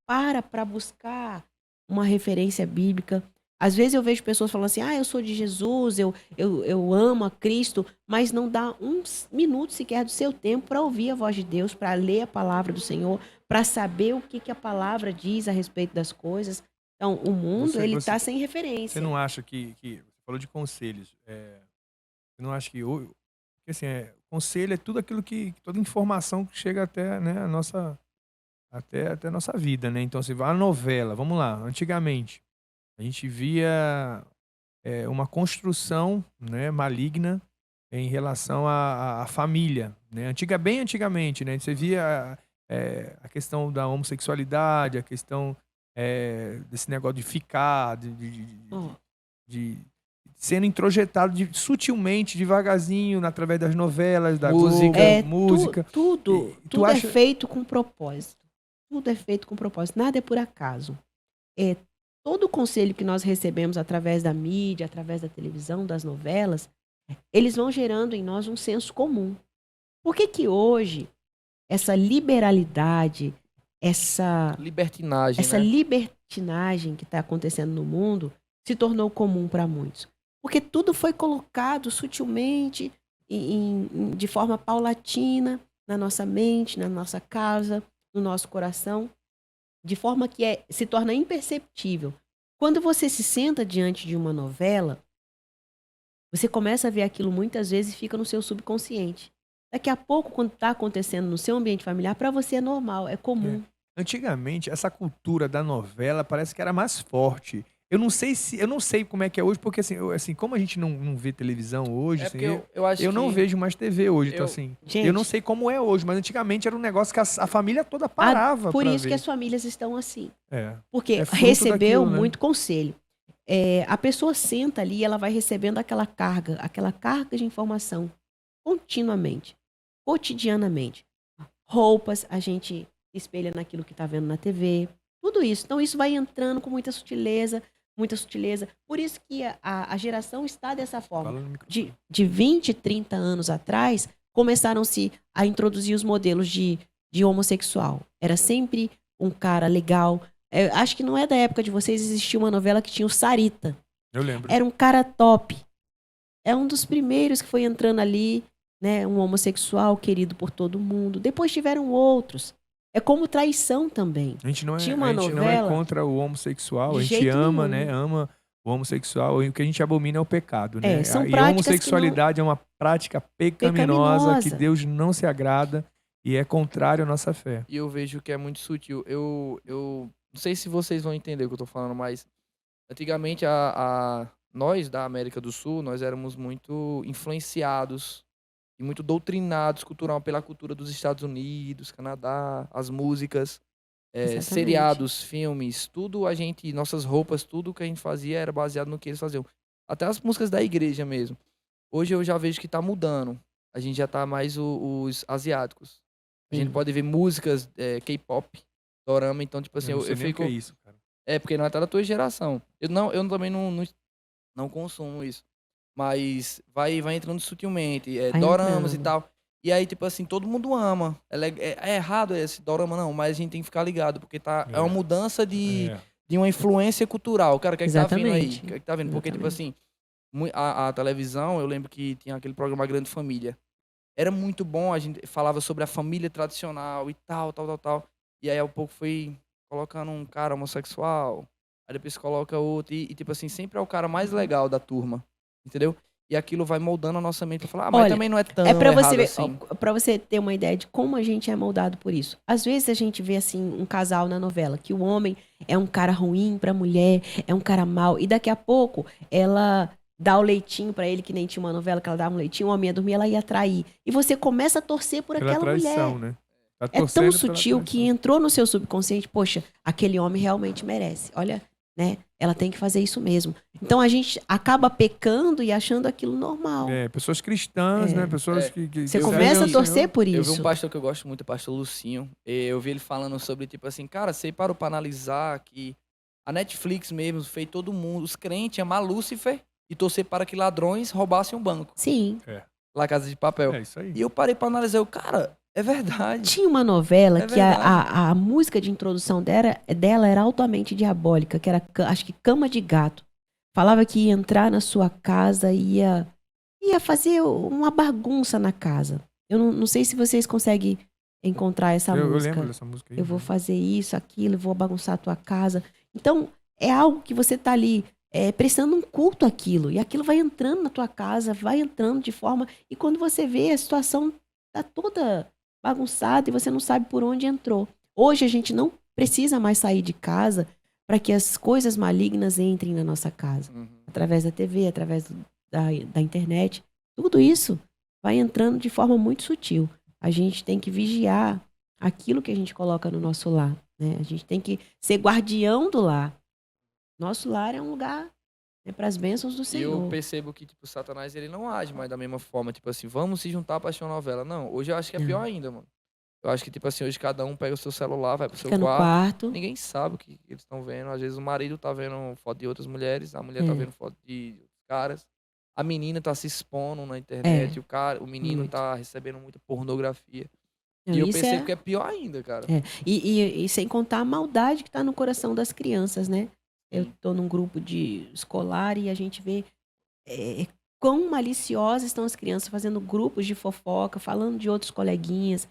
para buscar uma referência bíblica. Às vezes eu vejo pessoas falando assim, eu sou de Jesus, eu amo a Cristo, mas não dá um minuto sequer do seu tempo para ouvir a voz de Deus, para ler a palavra do Senhor, para saber o que a palavra diz a respeito das coisas. Então, o mundo, ele está sem Você referência. não acha que você falou de conselhos, você não acha que porque assim, conselho é tudo aquilo toda informação que chega até, né, até a nossa vida, né? Então, você vai a novela, vamos lá, antigamente, a gente via uma construção, né, maligna em relação à família, né? Bem antigamente, né? Você via a questão da homossexualidade, a questão desse negócio de ficar, Ó, de sendo introjetado sutilmente, devagarzinho, através das novelas, da Música. Globo, música. tudo E tu tudo acha- é feito com propósito. Tudo é feito com propósito. Nada é por acaso. É todo o conselho que nós recebemos através da mídia, através da televisão, das novelas, eles vão gerando em nós um senso comum. Por que que hoje essa liberalidade, essa Libertinagem, essa né? libertinagem que está acontecendo no mundo se tornou comum para muitos? Porque tudo foi colocado sutilmente, de forma paulatina, na nossa mente, na nossa casa, no nosso coração, de forma que se torna imperceptível. Quando você se senta diante de uma novela, você começa a ver aquilo muitas vezes e fica no seu subconsciente. Daqui a pouco, quando está acontecendo no seu ambiente familiar, para você é normal, é comum. Antigamente, essa cultura da novela parece que era mais forte. Eu não sei como é que é hoje, porque assim, como a gente não vê televisão hoje, É assim, porque eu acho eu não que vejo mais TV hoje, então eu- assim, Gente, eu não sei como é hoje, mas antigamente era um negócio que a família toda parava por pra isso ver. que as famílias estão assim. É. Porque É fruto recebeu daquilo, né? muito conselho. A pessoa senta ali e ela vai recebendo aquela carga de informação continuamente, cotidianamente. Roupas, a gente espelha naquilo que está vendo na TV, tudo isso. Então, isso vai entrando com muita sutileza, muita sutileza. Por isso que a geração está dessa forma. Fala no microfone. De 20, 30 anos atrás, começaram-se a introduzir os modelos de homossexual. Era sempre um cara legal. Acho que não é da época de vocês, existia uma novela que tinha o Sarita. Eu lembro. Era um cara top. É um dos primeiros que foi entrando ali, né? Um homossexual querido por todo mundo. Depois tiveram outros. É como traição também. A gente não Tinha uma não é novela contra o homossexual, de a gente jeito ama, nenhum. né? Ama o homossexual, e o que a gente abomina é o pecado, né? São E a práticas que homossexualidade é uma prática pecaminosa que Pecaminosa. Deus não se agrada e é contrário à nossa fé. E eu vejo que é muito sutil. Eu não sei se vocês vão entender o que eu tô falando, mas antigamente nós da América do Sul, nós éramos muito influenciados e muito doutrinados pela cultura dos Estados Unidos, Canadá, as músicas, Exatamente. seriados, filmes, nossas roupas, tudo que a gente fazia era baseado no que eles faziam. Até as músicas da igreja mesmo. Hoje eu já vejo que tá mudando. A gente já tá mais os asiáticos. A gente Sim. pode ver músicas K-pop, dorama, então, tipo assim, Eu não sei eu nem o fico. que é isso, cara. Porque não é da tua geração. Eu também não consumo isso. Mas vai entrando sutilmente, Vai doramas e entrando. tal. E aí, tipo assim, todo mundo ama. É errado esse dorama, não, mas a gente tem que ficar ligado, porque é uma mudança de uma influência cultural. Cara, o que é que tá vindo aí? Exatamente. O que é que tá vindo? Porque, tipo assim, a televisão, eu lembro que tinha aquele programa Grande Família. Era muito bom, a gente falava sobre a família tradicional e tal, tal, tal, tal. E aí, ao pouco, foi colocando um cara homossexual. Aí depois coloca outro. E tipo assim, sempre é o cara mais legal da turma. Entendeu? E aquilo vai moldando a nossa mente pra falar, mas Olha, também não é tão É para você errado ver, assim. para você ter uma ideia de como a gente é moldado por isso. Às vezes a gente vê assim um casal na novela que o homem é um cara ruim para a mulher, é um cara mau, e daqui a pouco ela dá o leitinho para ele, que nem tinha uma novela que ela dava um leitinho, o homem ia dormir, ela ia trair. E você começa a torcer por Pela aquela traição, mulher. né? Tá É tão torcendo pela sutil que traição. entrou no seu subconsciente, poxa, aquele homem realmente merece. Olha, né? Ela tem que fazer isso mesmo. Então a gente acaba pecando e achando aquilo normal. Pessoas cristãs, né? Pessoas É. que Você Eu começa a vi- torcer por Eu isso. vi um pastor que eu gosto muito, o pastor Lucinho. Eu vi ele falando sobre, tipo assim, cara, você parou pra analisar que a Netflix mesmo fez todo mundo, os crentes, amar Lúcifer e torcer para que ladrões roubassem um banco. Sim. Lá Casa de Papel. É isso aí. E eu parei pra analisar, cara, é verdade. Tinha uma novela É que verdade. a música de introdução dela era altamente diabólica, que era, acho que Cama de Gato. Falava que ia entrar na sua casa e ia fazer uma bagunça na casa. Eu não sei se vocês conseguem encontrar essa Eu música. lembro dessa música aí. Eu vou fazer isso, aquilo, eu vou bagunçar a tua casa. Então, é algo que você está ali prestando um culto àquilo. E aquilo vai entrando na tua casa, vai entrando de forma... E quando você vê, a situação está toda bagunçada e você não sabe por onde entrou. Hoje a gente não precisa mais sair de casa para que as coisas malignas entrem na nossa casa. Uhum. Através da TV, através da internet. Tudo isso vai entrando de forma muito sutil. A gente tem que vigiar aquilo que a gente coloca no nosso lar. né? A gente tem que ser guardião do lar. Nosso lar é um lugar, né, para as bênçãos do E eu Senhor. percebo que, tipo, Satanás, ele não age mais da mesma forma, tipo assim, vamos se juntar pra assistir uma novela. Não, hoje eu acho que é pior Não. ainda, mano. Eu acho que, tipo assim, hoje cada um pega o seu celular, vai pro seu Fica no quarto, quarto. ninguém sabe o que eles estão vendo. Às vezes o marido tá vendo foto de outras mulheres, a mulher tá É. vendo foto de outros caras. A menina tá se expondo na É. internet, o menino Muito. tá recebendo muita pornografia. Não, E eu isso percebo é. que é pior ainda, cara. É. E sem contar a maldade que está no coração das crianças, né? Eu Sim. estou num grupo de escolar e a gente vê quão maliciosas estão as crianças fazendo grupos de fofoca, falando de outros coleguinhas,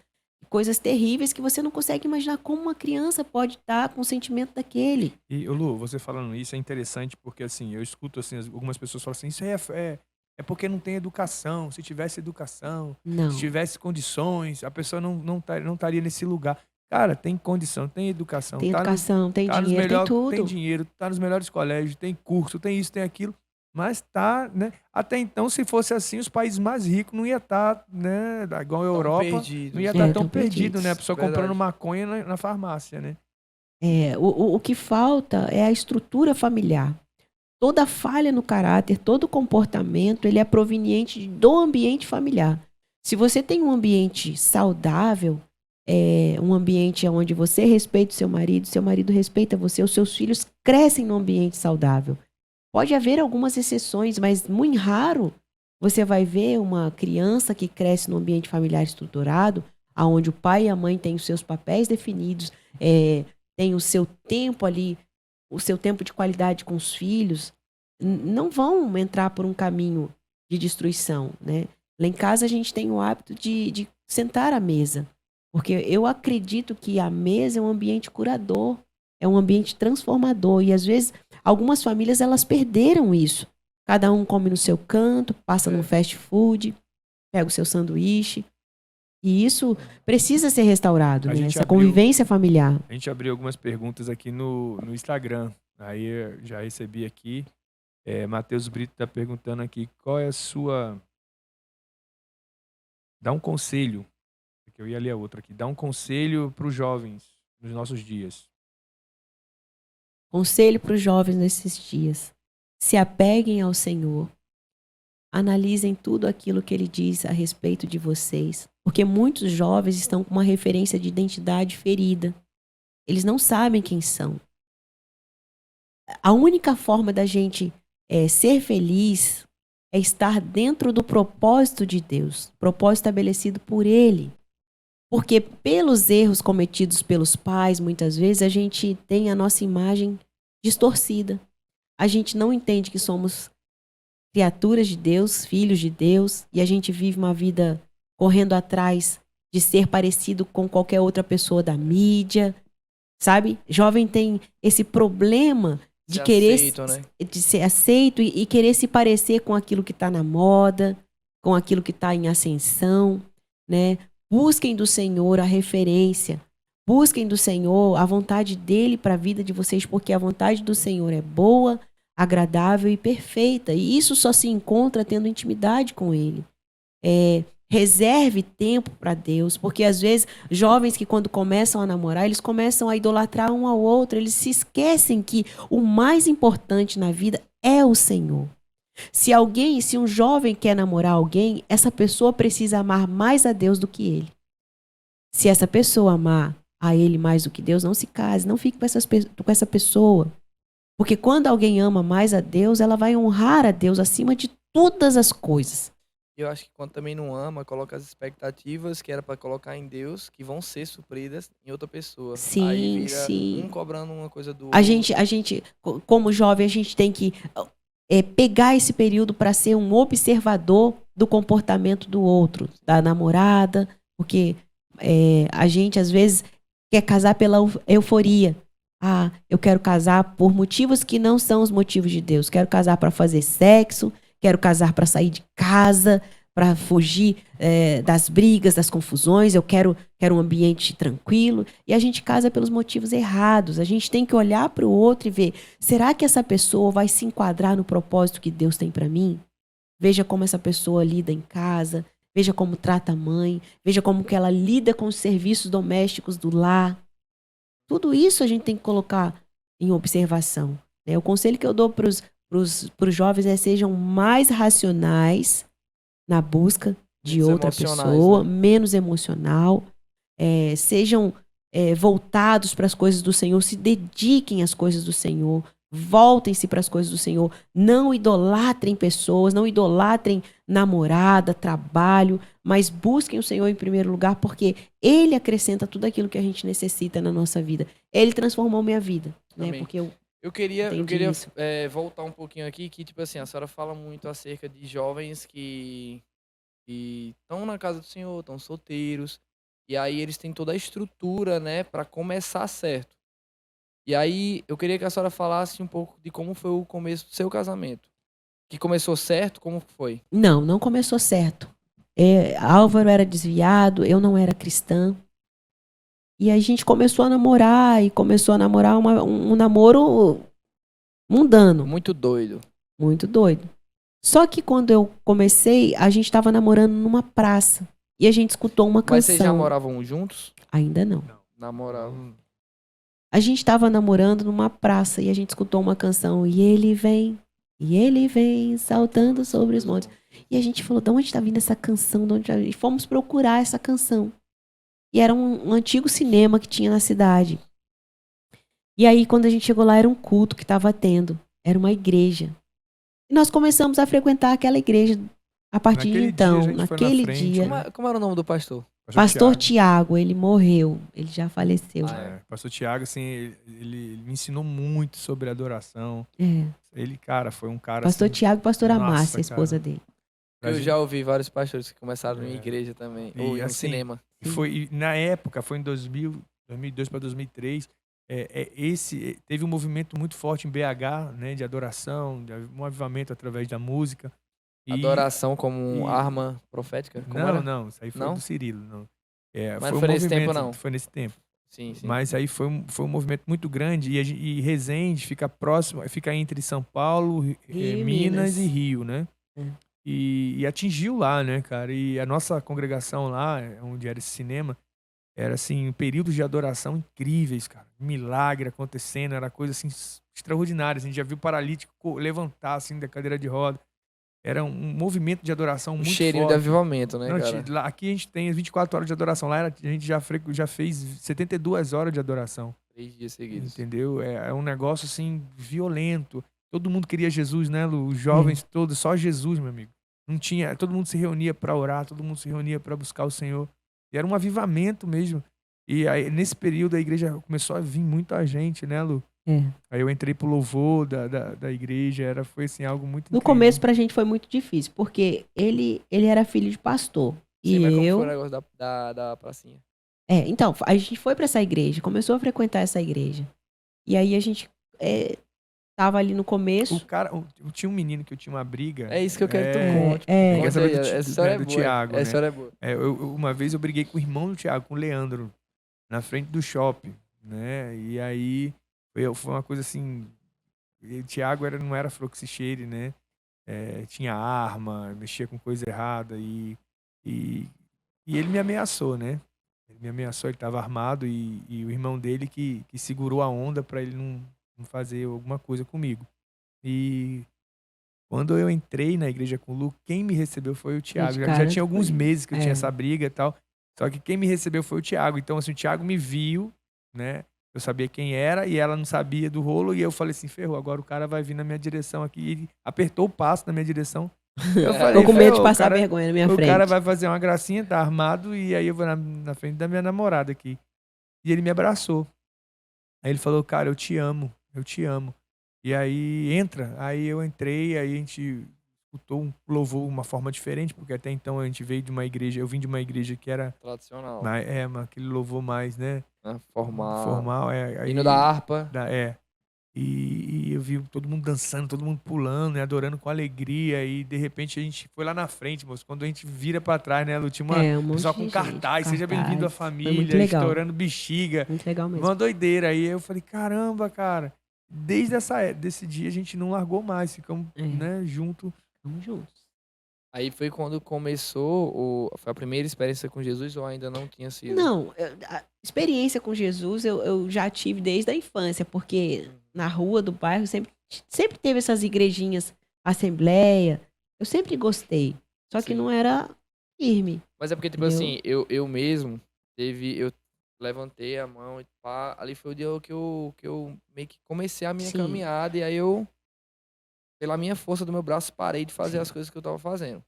coisas terríveis que você não consegue imaginar como uma criança pode estar com o sentimento daquele. E, ô, Lu, você falando isso é interessante porque, assim, eu escuto, assim, algumas pessoas falam assim, isso aí é porque não tem educação. Se tivesse educação, Não. se tivesse condições, a pessoa não estaria nesse lugar. Cara, tem condição, tem educação. Tem Tá educação, tem tá nos dinheiro, tem melhor, tudo. tem dinheiro, tá nos melhores colégios, tem curso, tem isso, tem aquilo. Mas tá, né? Até então, se fosse assim, os países mais ricos não ia estar, né? Igual a Tão Europa, perdidos. não ia estar tão Tão perdido, né? A perdidos. pessoa Verdade. comprando maconha na farmácia, né? O que falta é a estrutura familiar. Toda falha no caráter, todo comportamento, ele é proveniente do ambiente familiar. Se você tem um ambiente saudável, um ambiente onde você respeita o seu marido respeita você, os seus filhos crescem num ambiente saudável. Pode haver algumas exceções, mas muito raro você vai ver uma criança que cresce num ambiente familiar estruturado, onde o pai e a mãe têm os seus papéis definidos, tem o seu tempo ali, o seu tempo de qualidade com os filhos, não vão entrar por um caminho de destruição, né? Lá em casa a gente tem o hábito de sentar à mesa, porque eu acredito que a mesa é um ambiente curador, é um ambiente transformador, e às vezes algumas famílias elas perderam isso. Cada um come no seu canto, passa num fast food, pega o seu sanduíche, e isso precisa ser restaurado, A né? gente Essa abriu- convivência familiar. A gente abriu algumas perguntas aqui no Instagram. Aí eu já recebi aqui. Matheus Brito está perguntando aqui qual é a sua. Dá um conselho. Que eu ia ler a outra aqui. Dá um conselho para os jovens nos nossos dias. Conselho para os jovens nesses dias: se apeguem ao Senhor, analisem tudo aquilo que Ele diz a respeito de vocês, porque muitos jovens estão com uma referência de identidade ferida. Eles não sabem quem são. A única forma da gente ser feliz é estar dentro do propósito de Deus, propósito estabelecido por Ele. Porque pelos erros cometidos pelos pais, muitas vezes, a gente tem a nossa imagem distorcida. A gente não entende que somos criaturas de Deus, filhos de Deus, e a gente vive uma vida correndo atrás de ser parecido com qualquer outra pessoa da mídia, sabe? Jovem tem esse problema de Ser querer aceito, né? de ser aceito e querer se parecer com aquilo que está na moda, com aquilo que está em ascensão, né? Busquem do Senhor a referência. Busquem do Senhor a vontade dele para a vida de vocês, porque a vontade do Senhor é boa, agradável e perfeita. E isso só se encontra tendo intimidade com ele. Reserve tempo para Deus, porque às vezes jovens que quando começam a namorar, eles começam a idolatrar um ao outro, eles se esquecem que o mais importante na vida é o Senhor. Se um jovem quer namorar alguém, essa pessoa precisa amar mais a Deus do que ele. Se essa pessoa amar a ele mais do que Deus, não se case, não fique com essa pessoa. Porque quando alguém ama mais a Deus, ela vai honrar a Deus acima de todas as coisas. Eu acho que quando também não ama, coloca as expectativas que era pra colocar em Deus, que vão ser supridas em outra pessoa. Sim, Aí vira sim. um cobrando uma coisa do A outro. gente, como jovem, a gente tem que pegar esse período para ser um observador do comportamento do outro, da namorada, porque a gente às vezes quer casar pela euforia. Ah, eu quero casar por motivos que não são os motivos de Deus. Quero casar para fazer sexo, quero casar para sair de casa, para fugir das brigas, das confusões. Eu quero um ambiente tranquilo. E a gente casa pelos motivos errados. A gente tem que olhar para o outro e ver, será que essa pessoa vai se enquadrar no propósito que Deus tem para mim? Veja como essa pessoa lida em casa, veja como trata a mãe, veja como que ela lida com os serviços domésticos do lar. Tudo isso a gente tem que colocar em observação, né? O conselho que eu dou para os jovens é sejam mais racionais na busca de Menos outra emocionais, pessoa, né? menos emocional, sejam voltados para as coisas do Senhor, se dediquem às coisas do Senhor, voltem-se para as coisas do Senhor, não idolatrem pessoas, não idolatrem namorada, trabalho, mas busquem o Senhor em primeiro lugar, porque Ele acrescenta tudo aquilo que a gente necessita na nossa vida. Ele transformou minha vida, né? Amém. Porque eu Eu queria entendi isso. voltar um pouquinho aqui, que, tipo assim, a senhora fala muito acerca de jovens que estão na casa do Senhor, estão solteiros, e aí eles têm toda a estrutura, né, para começar certo. E aí eu queria que a senhora falasse um pouco de como foi o começo do seu casamento. Que começou certo, como foi? Não começou certo. Álvaro era desviado, eu não era cristã. E a gente começou a namorar, um namoro mundano, Muito doido. muito doido. Só que quando eu comecei, a gente estava namorando numa praça. E a gente escutou uma Mas vocês já canção. moravam juntos? Ainda não. Namoravam. A gente estava namorando numa praça e a gente escutou uma canção. E ele vem, saltando sobre os montes. E a gente falou, de onde está vindo essa canção? E fomos procurar essa canção. E era um antigo cinema que tinha na cidade. E aí, quando a gente chegou lá, era um culto que estava tendo. Era uma igreja. E nós começamos a frequentar aquela igreja a partir de Naquele dia, então. a gente foi na Naquele frente, dia. né? Como era o nome do pastor? Pastor Tiago, ele morreu. Ele já faleceu. Pastor Tiago, assim, ele me ensinou muito sobre adoração. Ele, cara, foi um cara Pastor assim, Tiago e pastora nossa, Márcia, a esposa cara. dele. Eu já ouvi vários pastores que começaram em É. igreja também, E, ou em assim, cinema. E na época, foi em 2002 para 2003, teve um movimento muito forte em BH, né, de adoração, de um avivamento através da música. Adoração como arma profética? Como era? Não, isso aí foi Não? do Cirilo. Não. Mas não foi nesse tempo, não? Foi nesse tempo. Sim. Mas aí foi um movimento muito grande e Resende fica próximo, fica entre São Paulo, Rio e Minas e Rio, né? É. E atingiu lá, né, cara? E a nossa congregação lá, onde era esse cinema, era assim, períodos de adoração incríveis, cara. Milagre acontecendo, era coisa assim extraordinária. A gente já viu paralítico levantar assim da cadeira de roda. Era um movimento de adoração Um muito cheirinho forte. de avivamento, né, Não, cara? aqui a gente tem 24 horas de adoração. Lá a gente já fez 72 horas de adoração. 3 dias seguidos. Entendeu? É um negócio assim violento. Todo mundo queria Jesus, né, Lu? Os jovens todos, só Jesus, meu amigo. Não tinha, todo mundo se reunia para orar, todo mundo se reunia para buscar o Senhor. E era um avivamento mesmo. E aí, nesse período a igreja começou a vir muita gente, né, Lu? Aí eu entrei pro louvor da igreja, foi assim, algo muito No incrível. começo pra gente foi muito difícil, porque ele era filho de pastor. Sim, E mas como eu... foi o negócio da pracinha? Então, a gente foi pra essa igreja, começou a frequentar essa igreja. E aí a gente tava ali no começo. Tinha um menino que eu tinha uma briga. É isso que eu quero que tu conte. Quer saber Essa história é do boa. Thiago, né? Essa história é boa. Uma vez eu briguei com o irmão do Thiago, com o Leandro, na frente do shopping, né? E aí foi uma coisa assim. O Thiago não era fluxicheire, né? Tinha arma, mexia com coisa errada e ele me ameaçou, né? Ele me ameaçou, ele estava armado e o irmão dele que segurou a onda para ele não fazer alguma coisa comigo. E quando eu entrei na igreja com o Lu, quem me recebeu foi o Thiago. Já tinha alguns meses que eu tinha essa briga e tal. Só que quem me recebeu foi o Thiago. Então, assim, o Thiago me viu, né? Eu sabia quem era e ela não sabia do rolo. E eu falei assim, ferrou, agora o cara vai vir na minha direção aqui. E ele apertou o passo na minha direção. Eu falei, tô com medo de passar vergonha na minha frente. O cara vai fazer uma gracinha, tá armado, e aí eu vou na frente da minha namorada aqui. E ele me abraçou. Aí ele falou, cara, eu te amo. E aí entra. Aí eu entrei, aí a gente escutou um louvor, uma forma diferente, porque até então a gente veio de uma igreja, eu vim de uma igreja que era tradicional. Aquele louvor mais, né? Formal. Aí, hino da harpa. E eu vi todo mundo dançando, todo mundo pulando, né, adorando com alegria. E de repente a gente foi lá na frente, moço. Quando a gente vira pra trás, né, Lu? Tinha uma pessoa com cartaz, seja bem-vindo à família, estourando bexiga. Muito legal mesmo. Uma doideira. Aí eu falei, caramba, cara. Desde desse dia a gente não largou mais, ficamos né, juntos. Vamos juntos. Aí foi quando começou, foi a primeira experiência com Jesus ou ainda não tinha sido? Não, a experiência com Jesus eu já tive desde a infância, porque na rua do bairro sempre teve essas igrejinhas, assembleia. Eu sempre gostei. Só que Sim. não era firme. Mas é porque, tipo Entendeu? assim, eu mesmo eu levantei a mão e pá, ali foi o dia que eu meio que comecei a minha Sim. caminhada e aí eu, pela minha força do meu braço, parei de fazer Sim. as coisas que eu tava fazendo.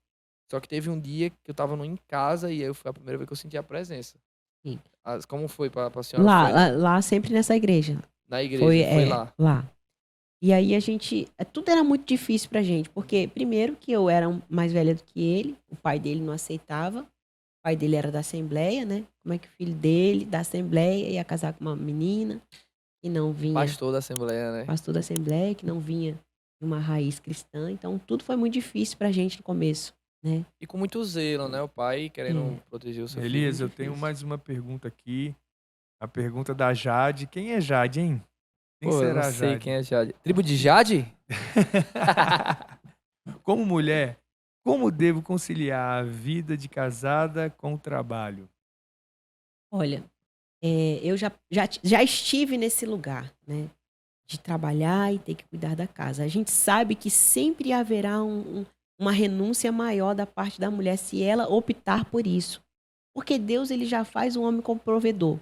Só que teve um dia que eu tava em casa e aí foi a primeira vez que eu senti a presença. Sim. Como foi pra senhora? Foi Lá sempre nessa igreja. na igreja, foi lá. Lá. E aí tudo era muito difícil pra gente, porque primeiro que eu era mais velha do que ele, o pai dele não aceitava, o pai dele era da Assembleia, né? Como é que o filho dele, da Assembleia, ia casar com uma menina que não vinha, Pastor da Assembleia, né? pastor da Assembleia, que não vinha de uma raiz cristã, então tudo foi muito difícil pra gente no começo, né? E com muito zelo, né? O pai querendo É. proteger o seu filho. Elias, eu difícil. tenho mais uma pergunta aqui. A pergunta da Jade. Quem é Jade, hein? Quem Pô, eu será não sei Jade? quem é Jade. Tribo de Jade? Como mulher, como devo conciliar a vida de casada com o trabalho? Olha, eu já estive nesse lugar, né? De trabalhar e ter que cuidar da casa. A gente sabe que sempre haverá uma renúncia maior da parte da mulher se ela optar por isso. Porque Deus ele já faz o homem como provedor.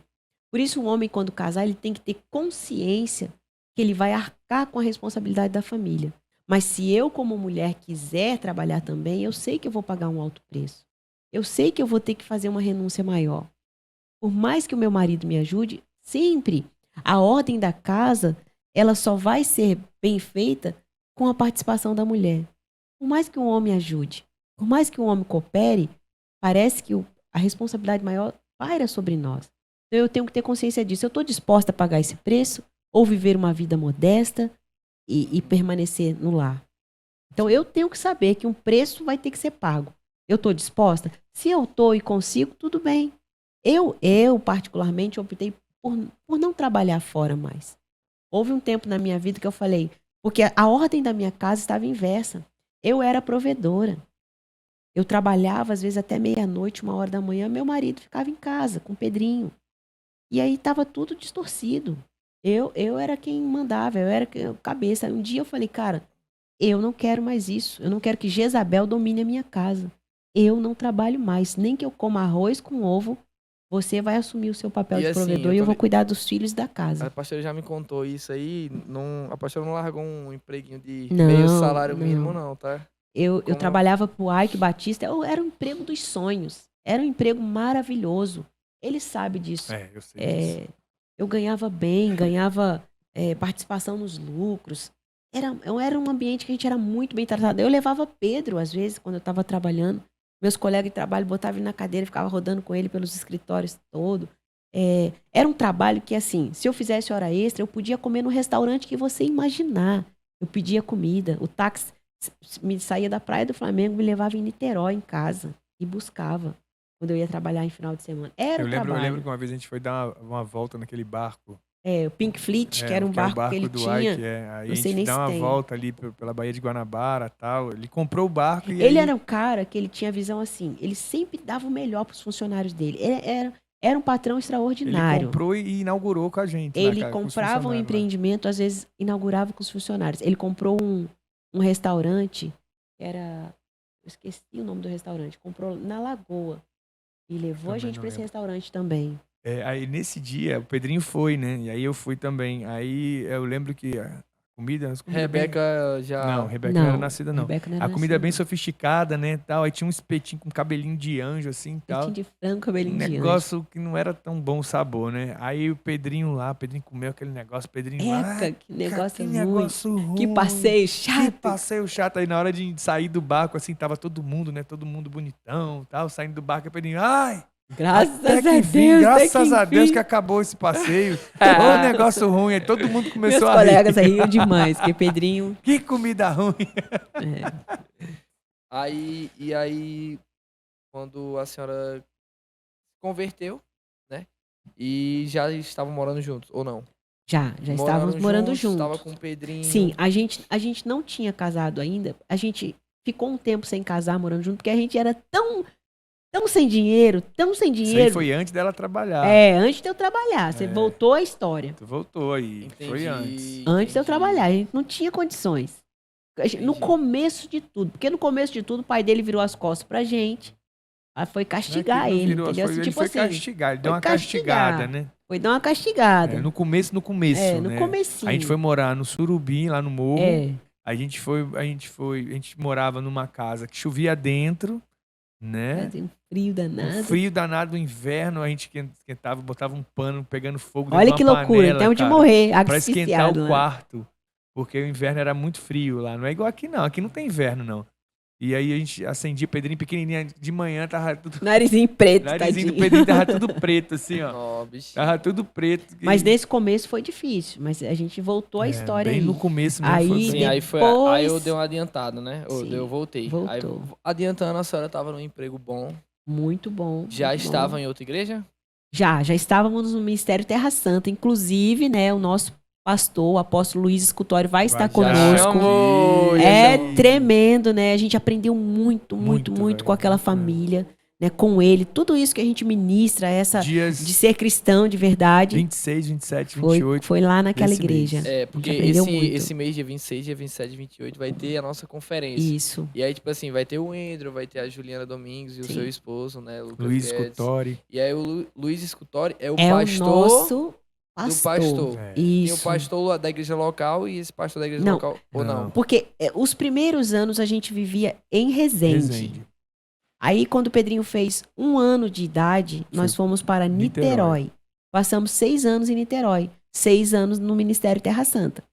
Por isso o homem, quando casar, ele tem que ter consciência que ele vai arcar com a responsabilidade da família. Mas se eu, como mulher, quiser trabalhar também, eu sei que eu vou pagar um alto preço. Eu sei que eu vou ter que fazer uma renúncia maior. Por mais que o meu marido me ajude, sempre a ordem da casa, ela só vai ser bem feita com a participação da mulher. Por mais que o homem ajude, por mais que o homem coopere, parece que a responsabilidade maior paira sobre nós. Então eu tenho que ter consciência disso. Eu estou disposta a pagar esse preço ou viver uma vida modesta e permanecer no lar. Então eu tenho que saber que um preço vai ter que ser pago. Eu estou disposta? Se eu estou e consigo, tudo bem. Eu particularmente, optei por não trabalhar fora mais. Houve um tempo na minha vida que eu falei, porque a ordem da minha casa estava inversa. Eu era provedora. Eu trabalhava, às vezes, até meia-noite, 1h da manhã, meu marido ficava em casa com o Pedrinho. E aí estava tudo distorcido. Eu era quem mandava, eu era cabeça. Um dia eu falei, cara, eu não quero mais isso. Eu não quero que Jezabel domine a minha casa. Eu não trabalho mais. Nem que eu coma arroz com ovo, você vai assumir o seu papel E de assim, provedor eu e eu tô vou li- cuidar dos filhos da casa. A pastora já me contou isso aí. A pastora não largou um empreguinho de Não, meio salário não. mínimo, não, tá? Eu Como- trabalhava para o Ike Batista, era um emprego dos sonhos. Era um emprego maravilhoso. Ele sabe disso. Eu sei disso. Eu ganhava bem, ganhava participação nos lucros. Era um ambiente que a gente era muito bem tratado. Eu levava Pedro, às vezes, quando eu estava trabalhando. Meus colegas de trabalho botavam ele na cadeira e ficava rodando com ele pelos escritórios todo. Era um trabalho que, assim, se eu fizesse hora extra, eu podia comer no restaurante que você imaginar. Eu pedia comida. O táxi me saía da Praia do Flamengo, me levava em Niterói, em casa, e buscava quando eu ia trabalhar em final de semana. Era o Eu trabalho. lembro que uma vez a gente foi dar uma volta naquele barco. O Pink Fleet, que era um que é o barco que ele do tinha. Ike, Aí não a sei gente nem dá se uma tem. volta ali pela Baía de Guanabara e tal. Ele comprou o barco e Ele aí... era um cara que ele tinha visão assim, ele sempre dava o melhor para os funcionários dele. Era um patrão Ele extraordinário. comprou e inaugurou com a gente. Ele com os comprava um funcionários lá. empreendimento, às vezes inaugurava com os funcionários. Ele comprou um restaurante, que era... Eu esqueci o nome do restaurante. Comprou na Lagoa. E levou a Também gente não para esse lembro. restaurante também. Aí nesse dia, o Pedrinho foi, né? E aí eu fui também. Aí eu lembro que as comidas bem... Rebeca já. Não, Rebeca não era nascida, não. Rebeca não era A comida nascida, bem não. sofisticada, né? Tal. Aí tinha um espetinho com cabelinho de anjo, assim, tal. Peitinho de frango, Um cabelinho de anjo. negócio que não era tão bom o sabor, né? Aí o Pedrinho comeu aquele negócio, o Pedrinho lá... Eca, que negócio que ruim. negócio ruim. Que passeio Que chato. passeio chato. Aí na hora de sair do barco, assim, tava todo mundo, né? Todo mundo bonitão, tal. Saindo do barco, o Pedrinho... Ai! Graças Até a que enfim, Deus, graças a Deus enfim. que acabou esse passeio. Ô, negócio ruim. Aí todo mundo Meus começou a rir. colegas riam demais, porque Pedrinho... Que comida ruim. Aí, quando a senhora se converteu, né? E já estavam morando juntos, ou não? Já estávamos morando juntos. Estava com o Pedrinho. Sim, a gente não tinha casado ainda. A gente ficou um tempo sem casar, morando junto, porque a gente era tão sem dinheiro, tão sem Isso aí dinheiro. foi antes dela trabalhar. Antes de eu trabalhar. Você voltou à história. Tu voltou aí. Entendi. Foi antes. Antes de eu trabalhar, a gente não tinha condições. No Entendi. começo de tudo, porque no começo de tudo o pai dele virou as costas pra gente. Aí foi castigar Não é que não ele, virou, entendeu? Ele Tipo foi assim, castigar, ele deu foi uma castigada, castigar. né? foi dar uma castigada. No começo, no né? comecinho. A gente foi morar no Surubim, lá no morro. É, A gente morava numa casa que chovia dentro, né? fazia um frio danado. Um frio danado no inverno, a gente esquentava, botava um pano pegando fogo dentro Olha de que uma loucura, panela, temos de cara, morrer, pra esquentar asfixiado. o né? quarto. Porque o inverno era muito frio lá. Não é igual aqui, não. Aqui não tem inverno, não. E aí a gente acendia o Pedrinho pequenininho. De manhã tava tudo... Narizinho preto, Narizinho do tadinho. Pedrinho tava tudo preto, assim, ó. Ó, bichinho. Tava tudo preto. Mas nesse começo foi difícil, mas a gente voltou à história bem aí. no começo mesmo Aí, foi Sim, bem. aí eu dei uma adiantada, né? Sim, Eu voltei. voltou. Aí, adiantando, a senhora tava num emprego bom. Muito bom. Já muito estava bom. em outra igreja? Já estávamos no Ministério Terra Santa. Inclusive, né, o nosso pastor, o apóstolo Luiz Escutório, vai estar Já conosco. chamou, já É chamou. tremendo, né? A gente aprendeu muito Muito, com velho. aquela família, né? Com ele. Tudo isso que a gente ministra, essa Dias de ser cristão de verdade, 26, 27, 28. foi lá naquela desse igreja. mês. É, porque aprendeu muito. esse mês, dia 26, dia 27 e 28, vai ter a nossa conferência. Isso. E aí, tipo assim, vai ter o Endro, vai ter a Juliana Domingos e Sim. o seu esposo, né? Lucas Luiz Guedes. Scutori. E aí o Luiz Escutori é o É pastor o nosso do pastor. pastor. É. Tem Isso. o pastor da igreja local e esse pastor da igreja Não. local. Ou não? Não. Porque os primeiros anos a gente vivia em Resende. Aí, quando o Pedrinho fez 1 ano de idade, nós fomos para Niterói. Passamos 6 anos em Niterói. 6 anos no Ministério Terra Santa.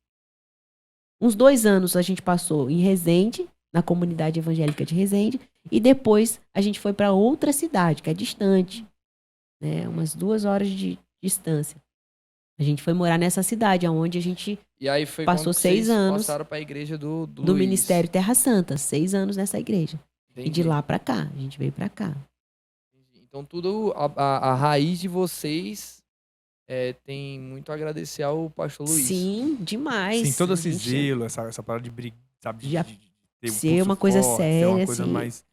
Uns 2 anos a gente passou em Resende, na comunidade evangélica de Resende. E depois a gente foi para outra cidade, que é distante. Né, umas 2 horas de distância. A gente foi morar nessa cidade, onde a gente E aí foi Passou quando 6 vocês anos passaram pra igreja do do Luiz. Ministério Terra Santa. 6 anos nessa igreja. E de Entendi. lá para cá. A gente veio para cá. Então tudo, a raiz de vocês tem muito a agradecer ao pastor Luiz. Sim, demais. Sim, todo esse A gente- zelo, essa parada de briga, sabe? Já De ter um ser pulso uma coisa forte, ser séria, uma coisa assim, mais.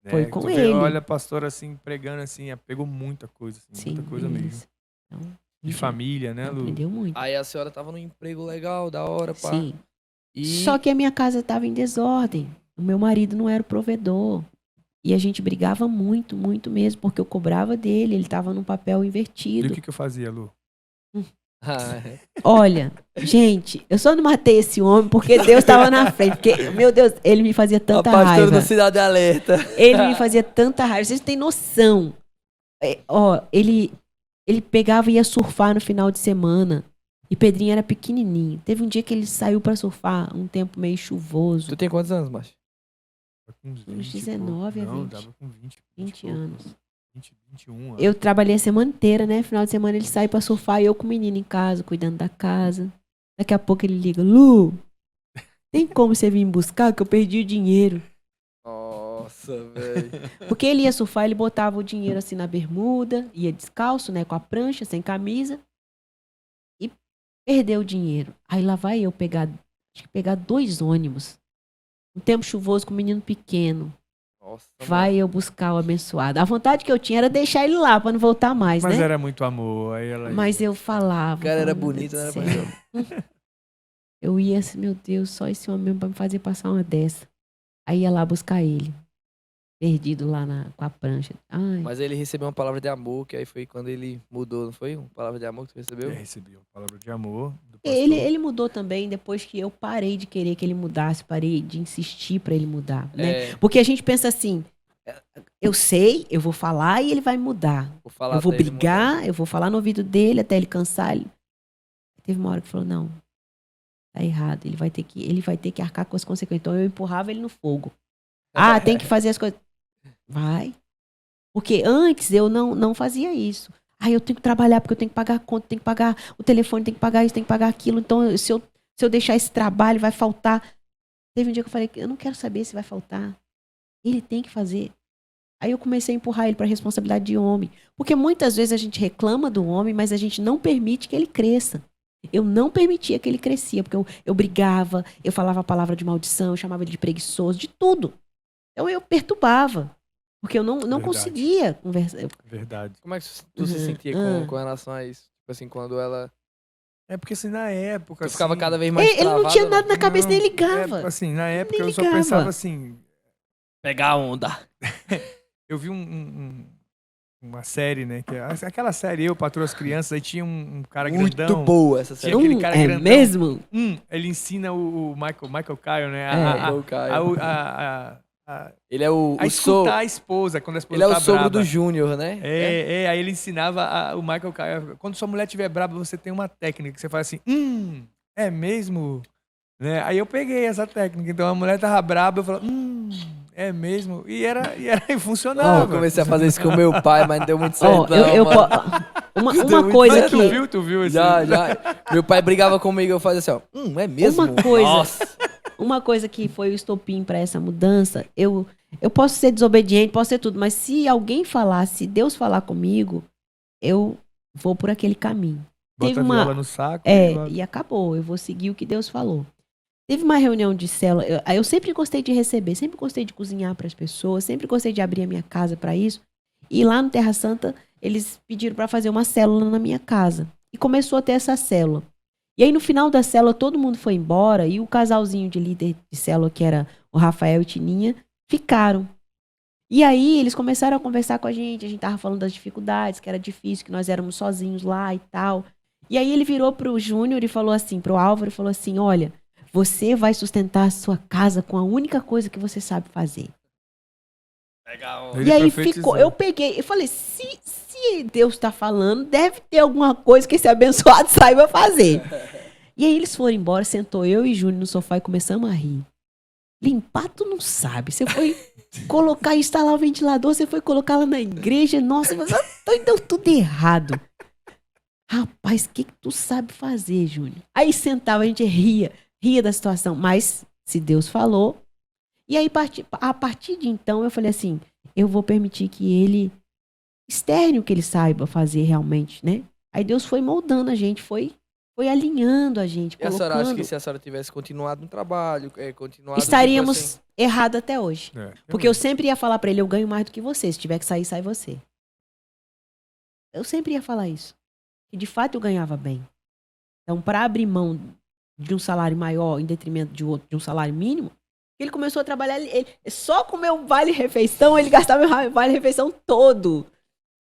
Né, foi que com tu vê, ele. olha, a pastora assim, pregando assim, pegou muita coisa, assim, Sim, muita coisa mesmo. isso. Então, a De gente família, né, Lu? aprendeu muito. Aí a senhora tava num emprego legal, da hora, pá. Sim. E Só que a minha casa estava em desordem. O meu marido não era o provedor. E a gente brigava muito mesmo, porque eu cobrava dele, ele estava num papel E invertido. o que eu fazia, Lu? Olha, gente, eu só não matei esse homem porque Deus estava na frente. Porque, meu Deus, ele me fazia a tanta pastora raiva. da Cidade Alerta. Ele me fazia tanta raiva. Vocês têm noção. Ele pegava e ia surfar no final de semana. E Pedrinho era pequenininho. Teve um dia que ele saiu pra surfar, um tempo meio chuvoso. Tu tem quantos anos, macho? Tava com uns 20 Uns e 19 a pouco. Não, 20. tava com 20. 20 pouco. anos. 20, 21 Eu trabalhei a semana inteira, né? Final de semana ele sai pra surfar e eu com o menino em casa, cuidando da casa. Daqui a pouco ele liga: Lu, tem como você vir me buscar que eu perdi o dinheiro? Nossa, velho. Porque ele ia surfar, ele botava o dinheiro assim na bermuda, ia descalço, né? Com a prancha, sem camisa. E perdeu o dinheiro. Aí lá vai eu pegar 2 ônibus. Um tempo chuvoso com um menino pequeno. Nossa, Vai eu buscar o abençoado. A vontade que eu tinha era deixar ele lá pra não voltar mais, Mas né? era muito amor. Aí ela Mas eu falava. O cara era falava, bonito, meu não Deus era do céu. Eu ia assim, meu Deus, só esse homem mesmo pra me fazer passar uma dessa. Aí ia lá buscar ele. Perdido lá com a prancha. Ai, Mas ele recebeu uma palavra de amor, que aí foi quando ele mudou, não foi? Uma palavra de amor que tu recebeu? recebi uma palavra de amor do pastor. ele mudou também depois que eu parei de querer que ele mudasse, parei de insistir pra ele mudar, né? É, Porque a gente pensa assim, eu sei, eu vou falar e ele vai mudar. vou falar Eu vou até ele brigar, eu vou falar no ouvido dele até ele cansar. Teve uma hora que falou, não, tá errado, ele vai ter que arcar com as consequências. Então eu empurrava ele no fogo. Ah, tem que fazer as coisas. Vai. Porque antes eu não fazia isso. Ah, eu tenho que trabalhar porque eu tenho que pagar a conta, tenho que pagar o telefone, tenho que pagar isso, tenho que pagar aquilo. Então, se eu deixar esse trabalho, vai faltar. Teve um dia que eu falei, eu não quero saber se vai faltar. Ele tem que fazer. Aí eu comecei a empurrar ele para a responsabilidade de homem. Porque muitas vezes a gente reclama do homem, mas a gente não permite que ele cresça. Eu não permitia que ele crescia, porque eu brigava, eu falava a palavra de maldição, eu chamava ele de preguiçoso, de tudo. Então eu perturbava, porque eu não Verdade. conseguia conversar. Verdade. Como é que tu se sentia com relação a isso? Tipo assim, quando ela... É porque assim, na época. Tu ficava assim, cada vez mais Ele não travado tinha ou nada na cabeça, nem ligava. Assim, na época Nem eu só ligava. pensava assim. Pegar a onda. Eu vi uma série, né? Que é aquela série, Eu, Patroa as Crianças, aí tinha um cara Muito grandão. boa essa série. Tinha aquele cara é grandão. mesmo? Ele ensina o Michael Kyle, né? Michael Kyle. Ele é o A escutar sogro. a esposa quando a esposa Ele é tá o sogro braba. do Júnior, né? Aí ele ensinava o Michael Kyle. Quando sua mulher estiver braba, você tem uma técnica que você faz assim, é mesmo? Né? Aí eu peguei essa técnica. Então a mulher tava braba, eu falava, é mesmo? E funcionava. Eu comecei a fazer isso com o meu pai, mas não deu muito certo, Ó, não, mano. uma Deu muito coisa certo, que... Tu viu esse? Já. Meu pai brigava comigo, eu fazia assim, ó. É mesmo? Uma coisa- Nossa. Uma coisa que foi o estopim para essa mudança, eu posso ser desobediente, posso ser tudo, mas se alguém falar, se Deus falar comigo, eu vou por aquele caminho. Bota Teve a uma- viola no saco. E acabou, eu vou seguir o que Deus falou. Teve uma reunião de célula, eu sempre gostei de receber, sempre gostei de cozinhar para as pessoas, sempre gostei de abrir a minha casa para isso. E lá no Terra Santa, eles pediram para fazer uma célula na minha casa. E começou a ter essa célula. E aí, no final da célula, todo mundo foi embora e o casalzinho de líder de célula, que era o Rafael e Tininha, ficaram. E aí, eles começaram a conversar com a gente tava falando das dificuldades, que era difícil, que nós éramos sozinhos lá e tal. E aí, ele virou pro Júnior e falou assim, pro Álvaro, e falou assim, olha, você vai sustentar a sua casa com a única coisa que você sabe fazer. Legal. Ele E aí profetizou. ficou, eu peguei, eu falei, se Deus tá falando, deve ter alguma coisa que esse abençoado saiba fazer. E aí eles foram embora, sentou eu e Júnior no sofá e começamos a rir. Limpar tu não sabe, você foi colocar, instalar o ventilador, você foi colocar lá na igreja, nossa, mas deu tudo errado. Rapaz, o que tu sabe fazer, Júnior? Aí sentava, a gente ria da situação, mas se Deus falou. E aí, a partir de então, eu falei assim, eu vou permitir que ele externe o que ele saiba fazer realmente, né? Aí Deus foi moldando a gente, foi alinhando a gente, E a senhora acha que colocando. se a senhora tivesse continuado no trabalho, continuado... Estaríamos tipo assim, errados até hoje. Porque eu sempre ia falar pra ele, eu ganho mais do que você. Se tiver que sair, sai você. Eu sempre ia falar isso. Que de fato eu ganhava bem. Então, para abrir mão de um salário maior em detrimento de um salário mínimo, ele começou a trabalhar, ele só com o meu vale-refeição, ele gastava meu vale-refeição todo.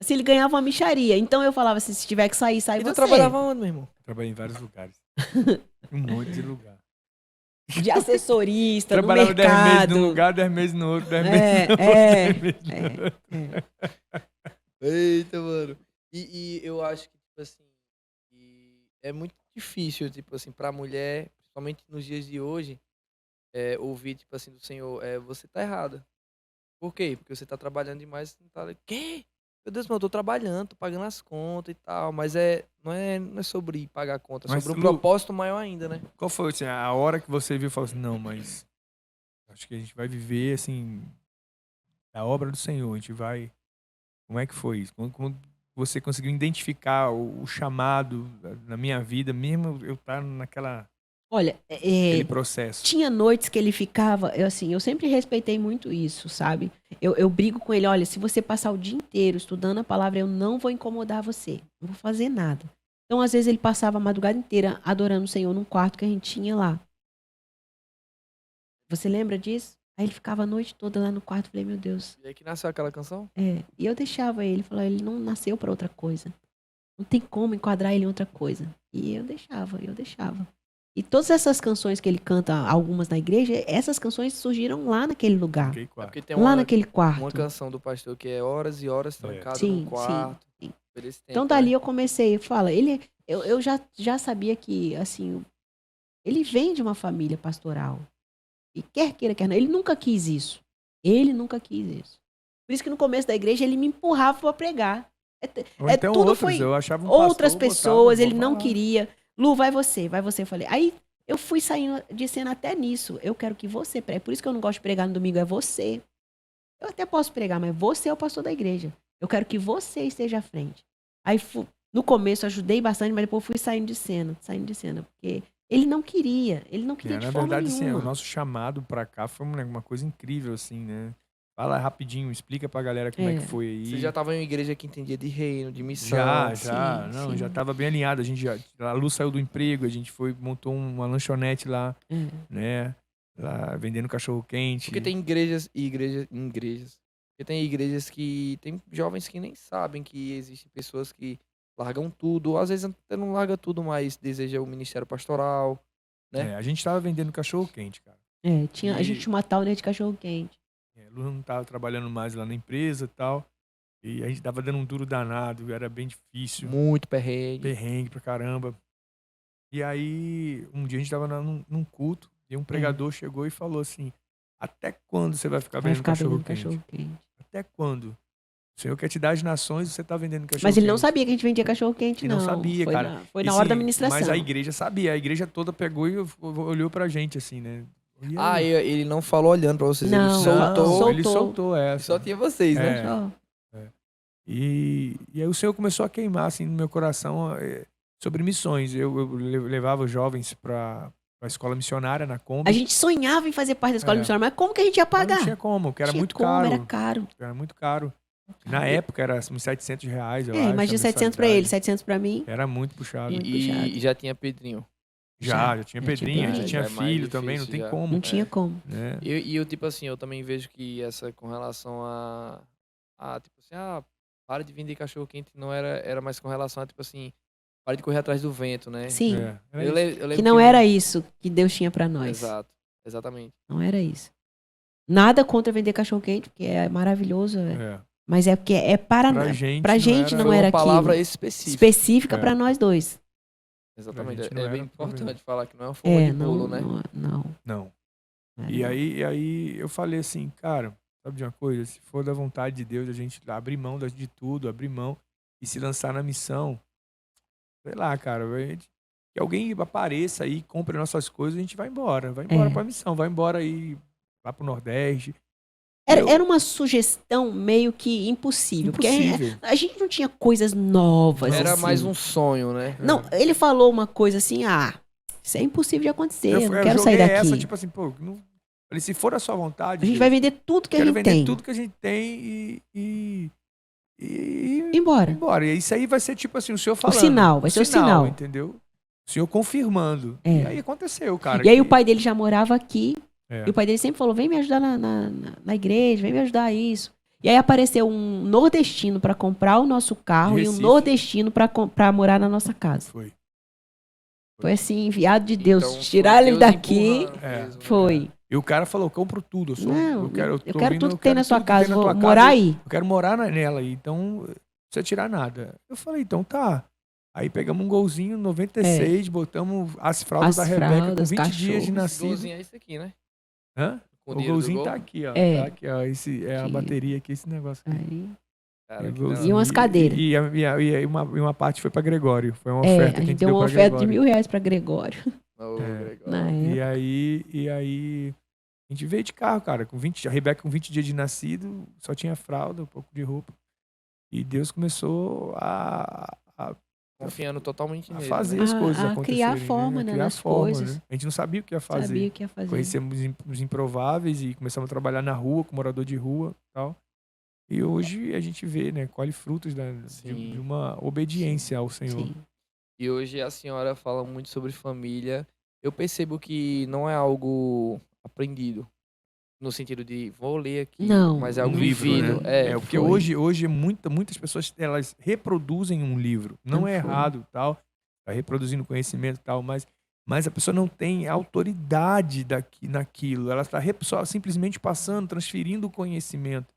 Assim, ele ganhava uma mixaria. Então eu falava assim, se tiver que sair, sai E você. tu trabalhava onde, meu irmão? Trabalhei em vários lugares. Um monte de lugar. De assessorista, no Trabalhava 10 meses mercado. num lugar, 10 meses no outro, 10 meses no outro. 10 meses no outro. Eita, mano. E eu acho que, tipo assim, que é muito difícil, tipo assim, pra mulher, principalmente nos dias de hoje, ouvir, tipo assim, do Senhor, você tá errada. Por quê? Porque você tá trabalhando demais, você não tá... Quê? Meu Deus, mano, eu tô trabalhando, tô pagando as contas e tal, mas não é sobre pagar a conta, é Mas, sobre um Lu, propósito maior ainda, né? Qual foi assim, a hora que você viu e falou assim, não, mas acho que a gente vai viver assim a obra do Senhor, a gente vai... Como é que foi isso? Como você conseguiu identificar o chamado na minha vida, mesmo eu estar naquela... Olha, Aquele processo. tinha noites que ele ficava, eu sempre respeitei muito isso, sabe? Eu brigo com ele, olha, se você passar o dia inteiro estudando a palavra, eu não vou incomodar você, não vou fazer nada. Então, às vezes, ele passava a madrugada inteira adorando o Senhor num quarto que a gente tinha lá. Você lembra disso? Aí ele ficava a noite toda lá no quarto, falei, meu Deus. E aí que nasceu aquela canção? E eu deixava ele, falava, ele não nasceu para outra coisa. Não tem como enquadrar ele em outra coisa. E eu deixava. E todas essas canções que ele canta, algumas na igreja, essas canções surgiram lá naquele lugar. Fiquei com a- Porque tem Lá naquele quarto. uma canção do pastor que é horas e horas trancado Sim, num quarto. sim. Por esse tempo, Então dali eu comecei, eu já sabia que, assim, ele vem de uma família pastoral. E quer queira, quer não, ele nunca quis isso. Por isso que no começo da igreja ele me empurrava para pregar. Ou então tudo outros, foi eu achava um outras pastor, pessoas, botava, ele não vou falar. queria. Lu, vai você. Eu falei, aí eu fui saindo de cena até nisso. Eu quero que você pregue. Por isso que eu não gosto de pregar no domingo, é você. Eu até posso pregar, mas você é o pastor da igreja. Eu quero que você esteja à frente. Aí, no começo, ajudei bastante, mas depois fui saindo de cena, porque ele não queria de Na forma verdade, assim, nenhuma. o nosso chamado pra cá foi uma coisa incrível, assim, né? Fala rapidinho, explica pra galera como é que foi aí. Você já tava em uma igreja que entendia de reino, de missão. Já. Sim, Não, sim. já tava bem alinhado. A Lu saiu do emprego, a gente montou uma lanchonete lá, né? Lá vendendo cachorro-quente. Porque tem igrejas e igrejas. Porque tem igrejas que tem jovens que nem sabem que existem pessoas que largam tudo, ou às vezes até não larga tudo, mas deseja o ministério pastoral, né? A gente tava vendendo cachorro-quente, cara. A gente tinha uma tal, né, de cachorro-quente. A Lu não tava trabalhando mais lá na empresa e tal. E a gente tava dando um duro danado, era bem difícil. Muito perrengue. Perrengue pra caramba. E aí, um dia a gente tava num culto, e um pregador chegou e falou assim: até quando você vai ficar vendendo cachorro-quente? Até quando? O Senhor quer te dar as nações e você tá vendendo cachorro-quente. Mas ele não sabia que a gente vendia cachorro-quente, Ele não. não sabia, foi cara. Foi na hora da ministração. Mas a igreja sabia. A igreja toda pegou e olhou pra gente, assim, né? Ele não falou olhando pra vocês, Não, ele soltou. Ele soltou essa. Só tinha vocês, né? Só. E aí o Senhor começou a queimar, assim, no meu coração sobre missões. Eu levava os jovens pra escola missionária na Kombi. A gente sonhava em fazer parte da escola missionária, mas como que a gente ia Mas pagar? não tinha como, porque era Tinha muito como, caro. Era caro. Era muito caro. Na época era uns R$700, eu acho. Imagina a 700 pra mensalidade. ele, 700 pra mim. Era muito puxado. Muito puxado. E já tinha Pedrinho. Já tinha Pedrinho, a gente tinha Já é mais filho também, não difícil tem já. como. Não tinha como. Né? E eu, tipo assim, eu também vejo que essa com relação tipo assim, para de vender cachorro quente, não era mais com relação a, tipo assim, para de correr atrás do vento, né? Sim, Era Eu isso. lembro que não era isso que Deus tinha pra nós. Exato, exatamente. Não era isso. Nada contra vender cachorro-quente, porque é maravilhoso. Mas é porque é para Pra nós. gente, Pra gente não Foi era uma palavra aquilo. específica. Específica pra nós dois. Exatamente. Pra gente não É era bem problema. importante falar que não é uma forma de bolo, né? Não. Não. Não E era. aí eu falei assim, cara, sabe de uma coisa? Se for da vontade de Deus, a gente abrir mão de tudo, abrir mão e se lançar na missão. Sei lá, cara, que alguém apareça aí, compre nossas coisas, a gente vai embora pra missão, vai embora aí, lá pro Nordeste. Era uma sugestão meio que impossível. Porque a gente não tinha coisas novas. Era assim. mais um sonho, né? Não, ele falou uma coisa assim, isso é impossível de acontecer, eu não quero sair joguei daqui. essa, tipo assim, pô, falei, se for a sua vontade, A gente vai vender tudo que a gente vender tem. tudo que a gente tem e Embora. E isso aí vai ser tipo assim, o senhor falando. sinal, vai ser o sinal. Entendeu? O senhor confirmando. É. E aí aconteceu, cara. E aí o pai dele já morava aqui. É. E o pai dele sempre falou, vem me ajudar na igreja, vem me ajudar isso. E aí apareceu um nordestino pra comprar o nosso carro e um Recife. nordestino pra morar na nossa casa. Foi assim, enviado de Deus. Então, Tirar foi ele Deus daqui, empurrando mesmo, né? foi. E o cara falou, compro tudo. Não, eu tô quero vindo, tudo eu que tem quero na sua tudo que tem casa, na vou tua morar casa, aí. Eu quero morar nela aí, então não precisa tirar nada. Eu falei, então tá. Aí pegamos um golzinho 96, botamos as fraldas As da Rebeca fraldas, com 20 dias de cachorro. Esse nascido. golzinho é esse aqui, né? Hã? Com O dinheiro do golzinho gol. tá aqui, ó. É. Tá aqui, ó. Esse é a Aqui. bateria aqui, esse negócio aqui. Aí. Cara, que golzinho. da E hora. umas cadeiras. E uma parte foi pra Gregório. Foi uma oferta A que a gente gente deu deu uma pra oferta de Gregório. R$1.000 pra Gregório. Ô, É. Gregório. Na época. E aí a gente veio de carro, cara, a Rebeca com 20 dias de nascido, só tinha fralda, um pouco de roupa. E Deus começou a Confiando totalmente nele. fazer né? as coisas a acontecerem. criar forma, né, criar nas forma, coisas. né? A gente não sabia o que ia fazer. Sabia o que ia fazer. Conhecemos os improváveis e começamos a trabalhar na rua, com morador de rua e tal. E hoje a gente vê, né, colhe frutos de uma obediência ao Senhor. Sim. E hoje a senhora fala muito sobre família. Eu percebo que não é algo aprendido. No sentido de, vou ler aqui, Não, mas é algo Um livro, vivido. né? Porque foi. hoje muitas pessoas elas reproduzem um livro. Não Não é foi. errado, tal, tá reproduzindo conhecimento e tal, mas a pessoa não tem autoridade naquilo. Ela está só simplesmente passando, transferindo o conhecimento.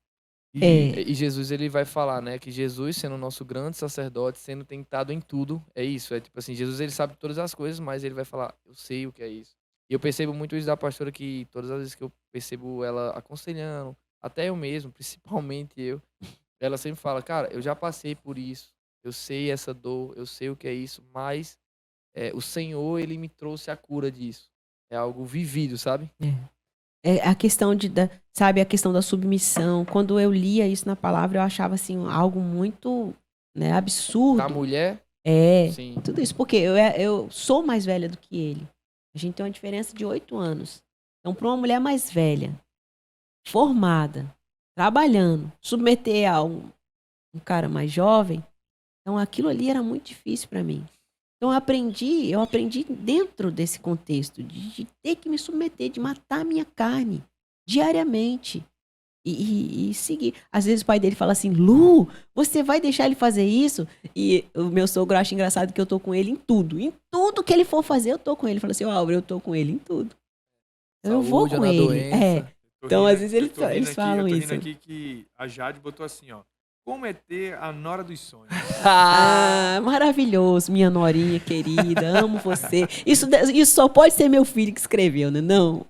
E Jesus, ele vai falar, né, que Jesus, sendo o nosso grande sacerdote, sendo tentado em tudo, é isso. É tipo assim, Jesus, ele sabe todas as coisas, mas ele vai falar, eu sei o que é isso. E eu percebo muito isso da pastora, que todas as vezes que eu percebo ela aconselhando, até eu mesmo, principalmente eu, ela sempre fala, cara, eu já passei por isso, eu sei essa dor, eu sei o que é isso, mas o Senhor, ele me trouxe a cura disso. É algo vivido, sabe? É a questão sabe, a questão da submissão. Quando eu lia isso na palavra, eu achava assim algo muito, né, absurdo. Da mulher, sim. Tudo isso, porque eu sou mais velha do que ele. A gente tem uma diferença de 8 anos. Então, para uma mulher mais velha, formada, trabalhando, submeter a um cara mais jovem, então aquilo ali era muito difícil para mim. Então eu aprendi dentro desse contexto de ter que me submeter, de matar a minha carne diariamente e seguir. Às vezes o pai dele fala assim: Lu, você vai deixar ele fazer isso? E o meu sogro acha engraçado que eu tô com ele em tudo. Em tudo que ele for fazer, eu tô com ele. Ele fala assim: Álvaro, eu tô com ele em tudo. Eu vou Saúde, com na ele. doença. Então, às vezes, eu tô rindo eles aqui, falam eu tô isso. rindo aqui que a Jade botou assim, ó. Como é ter a nora dos sonhos? Ah, maravilhoso, minha norinha querida, amo você. Isso só pode ser meu filho que escreveu, né? Não.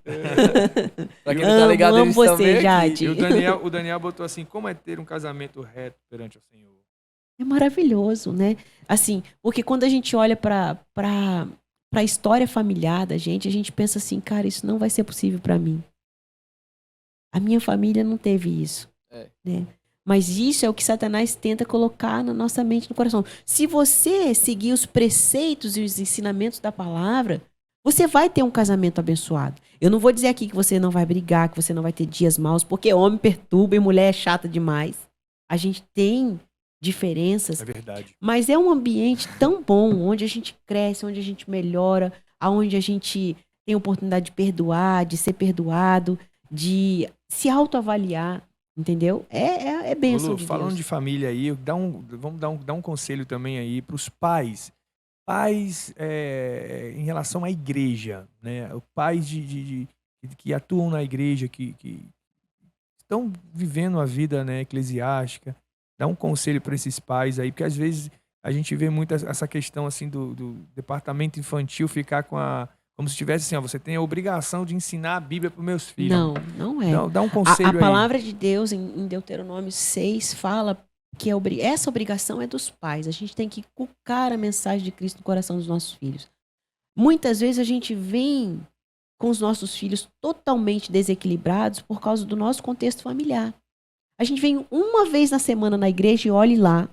Pra quem não tá ligado, amo eles você, também aqui. Jade. E o Daniel botou assim, como é ter um casamento reto perante o Senhor? É maravilhoso, né? Assim, porque quando a gente olha para a história familiar da gente, a gente pensa assim, cara, isso não vai ser possível para mim. A minha família não teve isso, né? Mas isso é o que Satanás tenta colocar na nossa mente, no coração. Se você seguir os preceitos e os ensinamentos da palavra, você vai ter um casamento abençoado. Eu não vou dizer aqui que você não vai brigar, que você não vai ter dias maus, porque homem perturba e mulher é chata demais. A gente tem diferenças, É verdade. mas é um ambiente tão bom, onde a gente cresce, onde a gente melhora, onde a gente tem oportunidade de perdoar, de ser perdoado, de se autoavaliar, entendeu? É bênção Lulu, de falando Deus. de família aí, vamos dar um conselho também aí para os pais. Pais em relação à igreja, né? Pais que atuam na igreja, que estão vivendo a vida, né, eclesiástica. Dá um conselho para esses pais aí, porque às vezes a gente vê muito essa questão assim do departamento infantil ficar como se tivesse assim, ó, você tem a obrigação de ensinar a Bíblia para os meus filhos. Não, não é. Dá um A conselho aí. palavra de Deus, em Deuteronômio 6, fala que essa obrigação é dos pais. A gente tem que inculcar a mensagem de Cristo no coração dos nossos filhos. Muitas vezes a gente vem com os nossos filhos totalmente desequilibrados por causa do nosso contexto familiar. A gente vem uma vez na semana na igreja e olhe lá.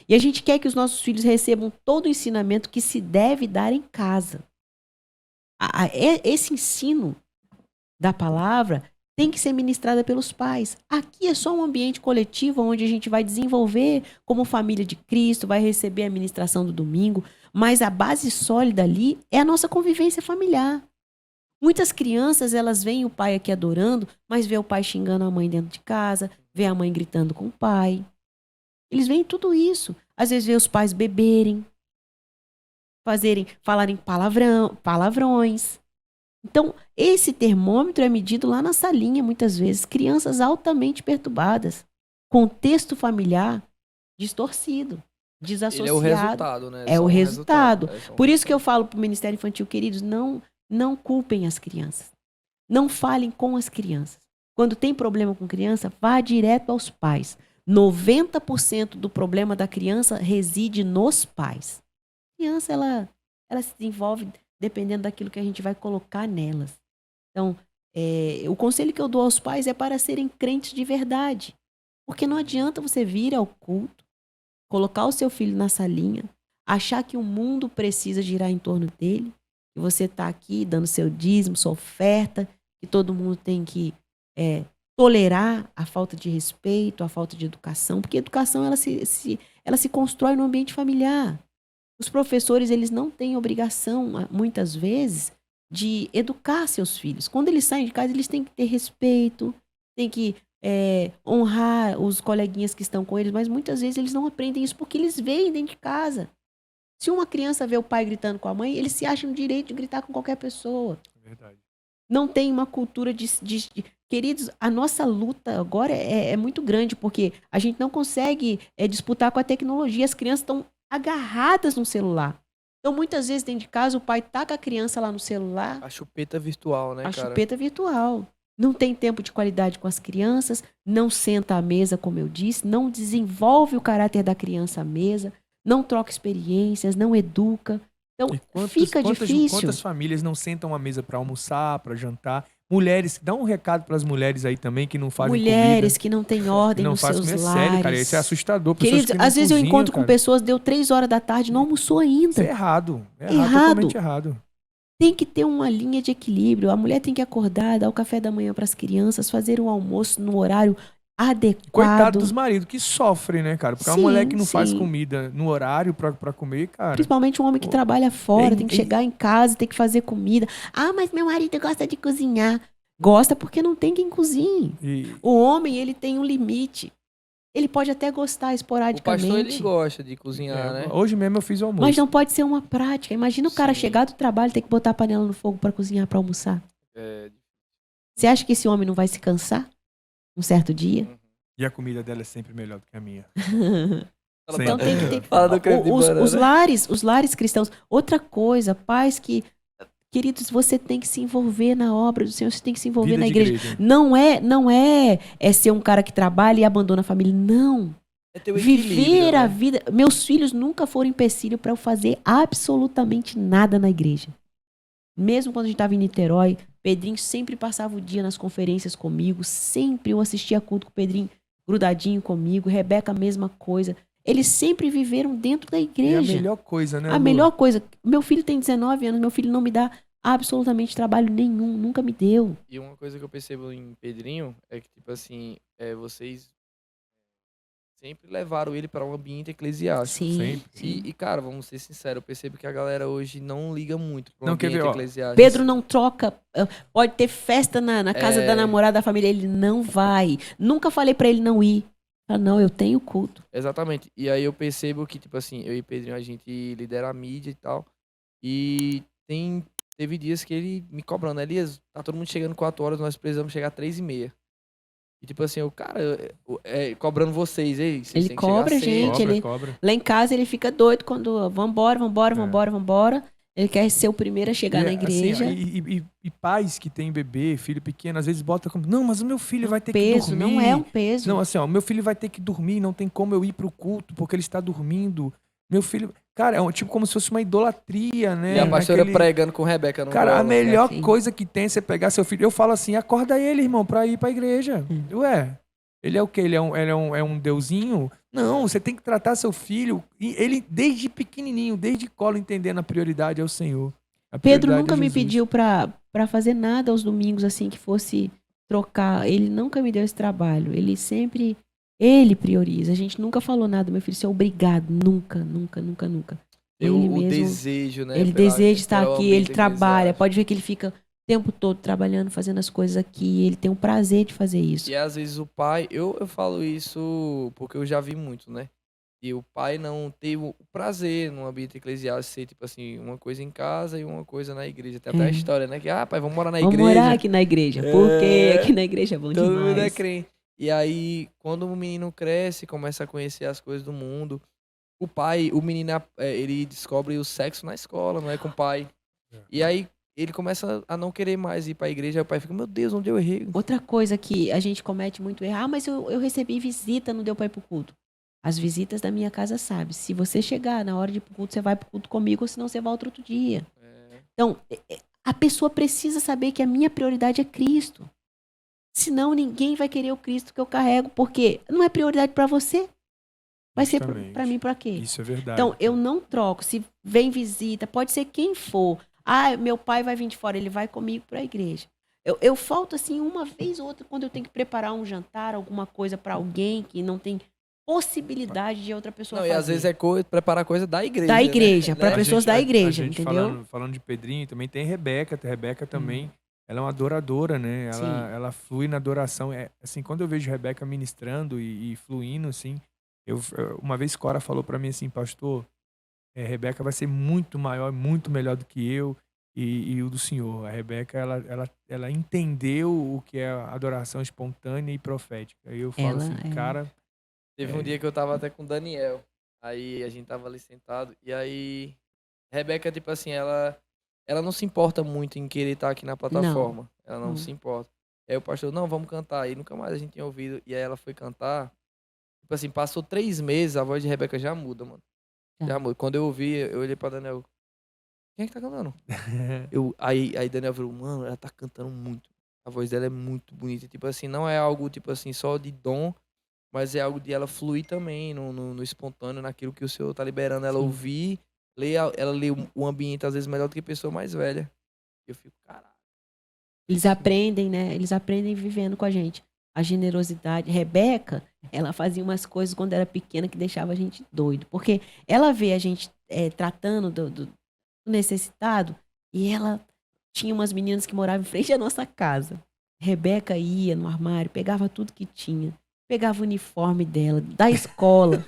E a gente quer que os nossos filhos recebam todo o ensinamento que se deve dar em casa. Esse ensino da palavra tem que ser ministrada pelos pais. Aqui é só um ambiente coletivo onde a gente vai desenvolver como família de Cristo, vai receber a ministração do domingo, mas a base sólida ali é a nossa convivência familiar. Muitas crianças, elas veem o pai aqui adorando, mas vê o pai xingando a mãe dentro de casa, vê a mãe gritando com o pai. Eles veem tudo isso. Às vezes vê os pais beberem, falarem palavrões. Então, esse termômetro é medido lá na salinha, muitas vezes. Crianças altamente perturbadas. Contexto familiar distorcido, desassociado. Ele é o resultado, né? É Só o um resultado. É só um Por isso que eu resultado. falo para o Ministério Infantil, queridos, não culpem as crianças. Não falem com as crianças. Quando tem problema com criança, vá direto aos pais. 90% do problema da criança reside nos pais. A criança, ela se desenvolve dependendo daquilo que a gente vai colocar nelas. Então, o conselho que eu dou aos pais é para serem crentes de verdade. Porque não adianta você vir ao culto, colocar o seu filho na salinha, achar que o mundo precisa girar em torno dele, que você está aqui dando seu dízimo, sua oferta, que todo mundo tem que tolerar a falta de respeito, a falta de educação, porque a educação ela se constrói no ambiente familiar. Os professores, eles não têm obrigação, muitas vezes, de educar seus filhos. Quando eles saem de casa, eles têm que ter respeito, têm que honrar os coleguinhas que estão com eles, mas muitas vezes eles não aprendem isso porque eles veem dentro de casa. Se uma criança vê o pai gritando com a mãe, eles se acham no direito de gritar com qualquer pessoa. Verdade. Não tem uma cultura Queridos, a nossa luta agora é muito grande, porque a gente não consegue disputar com a tecnologia. As crianças estão agarradas no celular. Então, muitas vezes, dentro de casa, o pai taca a criança lá no celular. A chupeta virtual, né, A cara? chupeta virtual. Não tem tempo de qualidade com as crianças, não senta à mesa, como eu disse, não desenvolve o caráter da criança à mesa, não troca experiências, não educa. Então, fica difícil. Quantas famílias não sentam à mesa para almoçar, para jantar? Mulheres, dá um recado para as mulheres aí também que não fazem Mulheres comida. que não têm ordem Não nos faz seus comida, lares. sério, cara, isso é assustador. Queridos, Que não às vezes eu cozinham, encontro com cara. pessoas, deu 3 horas da tarde, não almoçou ainda. Isso é errado. Errado. Totalmente errado. Tem que ter uma linha de equilíbrio. A mulher tem que acordar, dar o café da manhã para as crianças, fazer um almoço no horário adequado. Coitado dos maridos que sofrem, né, cara? Porque uma Sim, mulher que não faz sim. comida no horário pra comer, cara. Principalmente um homem que Pô, trabalha fora, tem que ei. chegar em casa, tem que fazer comida. Ah, mas meu marido gosta de cozinhar. Gosta porque não tem quem cozinhe. E, O homem, ele tem um limite. Ele pode até gostar O esporadicamente. pastor, ele gosta de cozinhar, né? hoje mesmo eu fiz o almoço. Mas não pode ser uma prática. Imagina o cara Sim. chegar do trabalho e ter que botar a panela no fogo para cozinhar, para almoçar. É, Você acha que esse homem não vai se cansar um certo dia? E a comida dela é sempre melhor do que a minha. Fala Então pra- tem que ter. Fala do creme de banana. Os lares cristãos. Outra coisa, pais que. Queridos, você tem que se envolver na obra do Senhor, você tem que se envolver Vida na de igreja. Não é ser um cara que trabalha e abandona a família. Não. É ter o Viver equilíbrio, a né? vida. Meus filhos nunca foram empecilho para eu fazer absolutamente nada na igreja. Mesmo quando a gente estava em Niterói, Pedrinho sempre passava o dia nas conferências comigo, sempre eu assistia culto com o Pedrinho grudadinho comigo, Rebeca a mesma coisa. Eles sempre viveram dentro da E a igreja. melhor coisa, né, A Lu? melhor coisa, meu filho tem 19 anos, meu filho não me dá absolutamente trabalho nenhum, nunca me deu. E uma coisa que eu percebo em Pedrinho é que, tipo assim, vocês sempre levaram ele para um ambiente eclesiástico. Sim, sempre. sim. E, cara, vamos ser sinceros, eu percebo que a galera hoje não liga muito para um Não, quer ambiente ver, ó, eclesiástico. Pedro não troca, pode ter festa na casa É. da namorada da família, ele não vai. Nunca falei pra ele não ir. Ah, não, eu tenho culto. Exatamente. E aí eu percebo que, tipo assim, eu e Pedrinho, a gente lidera a mídia e tal. E teve dias que ele me cobrando, Elias, tá todo mundo chegando 4 horas, nós precisamos chegar 3h30. E tipo assim, cobrando vocês, ei, vocês Ele têm que chegar cobra, cedo. gente, ele- Cobra. Lá em casa ele fica doido quando vambora. Ele quer ser o primeiro a chegar na E, igreja. assim, e pais que têm bebê, filho pequeno, às vezes botam como, não, mas o meu filho vai ter que peso, dormir. não é um peso. Não, assim, ó, meu filho vai ter que dormir, não tem como eu ir pro culto porque ele está dormindo. Meu filho, cara, é tipo como se fosse uma idolatria, né? E a pastora Naquele- pregando com Rebeca no Cara, a colo. melhor Sim. coisa que tem é você pegar seu filho. Eu falo assim, acorda ele, irmão, pra ir pra igreja. Ué, ele é o quê? Ele é um deusinho? Não, você tem que tratar seu filho, e ele desde pequenininho, desde colo, entendendo a prioridade é o Senhor. A Pedro prioridade nunca é me Jesus. pediu pra fazer nada aos domingos, assim, que fosse trocar. Ele nunca me deu esse trabalho. Ele prioriza. A gente nunca falou nada, meu filho, você é obrigado. Nunca. Tem Ele o mesmo- desejo, né? Ele pela- deseja estar pelo aqui, ambiente ele trabalha. eclesiástico. Pode ver que ele fica o tempo todo trabalhando, fazendo as coisas aqui. Ele tem um prazer de fazer isso. E às vezes o pai, eu falo isso porque eu já vi muito, né? E o pai não ter o prazer no ambiente eclesiástico ser, tipo assim, uma coisa em casa e uma coisa na igreja. Tem até a história, né? Que, pai, vamos morar na Vamos igreja. morar aqui na igreja, porque É. aqui na igreja é bom Todo mundo é demais. crente. E aí, quando o menino cresce, começa a conhecer as coisas do mundo, o menino, ele descobre o sexo na escola, não é com o pai. E aí, ele começa a não querer mais ir pra igreja. Aí o pai fica, meu Deus, onde eu errei? Outra coisa que a gente comete muito erro, mas eu recebi visita, não deu para ir pro culto. As visitas da minha casa sabem. Se você chegar na hora de ir pro culto, você vai pro culto comigo, ou senão você volta outro dia. Então, a pessoa precisa saber que a minha prioridade é Cristo. Senão ninguém vai querer o Cristo que eu carrego, porque não é prioridade para você. Vai ser Justamente. para mim para quê? Isso é verdade. Então, eu não troco. Se vem visita, pode ser quem for. Ah, meu pai vai vir de fora, ele vai comigo para a igreja. Eu falto assim uma vez ou outra quando eu tenho que preparar um jantar, alguma coisa para alguém que não tem possibilidade de outra pessoa Não, fazer. e às vezes preparar coisa da igreja. Da igreja, né? pra A pessoas da a igreja, gente entendeu? Falando de Pedrinho, também tem Rebeca. A Rebeca também, ela é uma adoradora, né? Ela flui na adoração. Assim, quando eu vejo Rebeca ministrando e fluindo, assim, uma vez Cora falou pra mim assim, pastor, Rebeca vai ser muito maior, muito melhor do que eu e o do Senhor. A Rebeca, ela entendeu o que é a adoração espontânea e profética. Aí eu falo Ela assim, é. cara, Teve um dia que eu tava até com o Daniel. Aí a gente tava ali sentado. E aí, Rebeca, tipo assim, ela não se importa muito em querer estar aqui na plataforma. Ela não Não. se importa. Aí o pastor, não, vamos cantar. Aí nunca mais a gente tinha ouvido. E aí ela foi cantar. Tipo assim, passou 3 meses, a voz de Rebeca já muda, mano. Já muda. Quando eu ouvi, eu olhei pra Daniel. Quem é que tá cantando? Aí Daniel falou, mano, ela tá cantando muito. A voz dela é muito bonita. Tipo assim, não é algo, tipo assim, só de dom, mas é algo de ela fluir também no espontâneo, naquilo que o Senhor tá liberando ela Sim. ouvir. Ela lê o ambiente, às vezes, melhor do que pessoa mais velha. Eu fico, caralho. Eles aprendem, né? Eles aprendem vivendo com a gente. a generosidade. Rebeca, ela fazia umas coisas quando era pequena que deixava a gente doido. Porque ela vê a gente tratando do necessitado e ela tinha umas meninas que moravam em frente à nossa casa. Rebeca ia no armário, pegava tudo que tinha. Pegava o uniforme dela, da escola,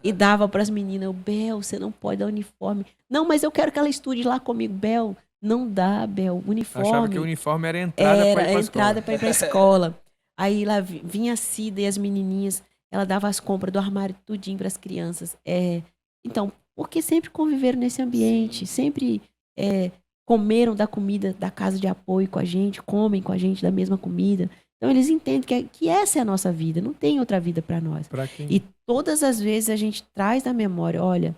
e dava para as meninas. Bel, você não pode dar uniforme. Não, mas eu quero que ela estude lá comigo. Bel, não dá, Bel. Uniforme. Achava que o uniforme era a entrada para ir Era pra a entrada escola. para ir para a escola. Aí lá vinha a Cida e as menininhas, ela dava as compras do armário tudinho para as crianças. Então, porque sempre conviveram nesse ambiente, sempre comeram da comida da casa de apoio com a gente, comem com a gente da mesma comida. Então eles entendem que essa é a nossa vida, não tem outra vida para nós. Pra quem? E todas as vezes a gente traz na memória, olha,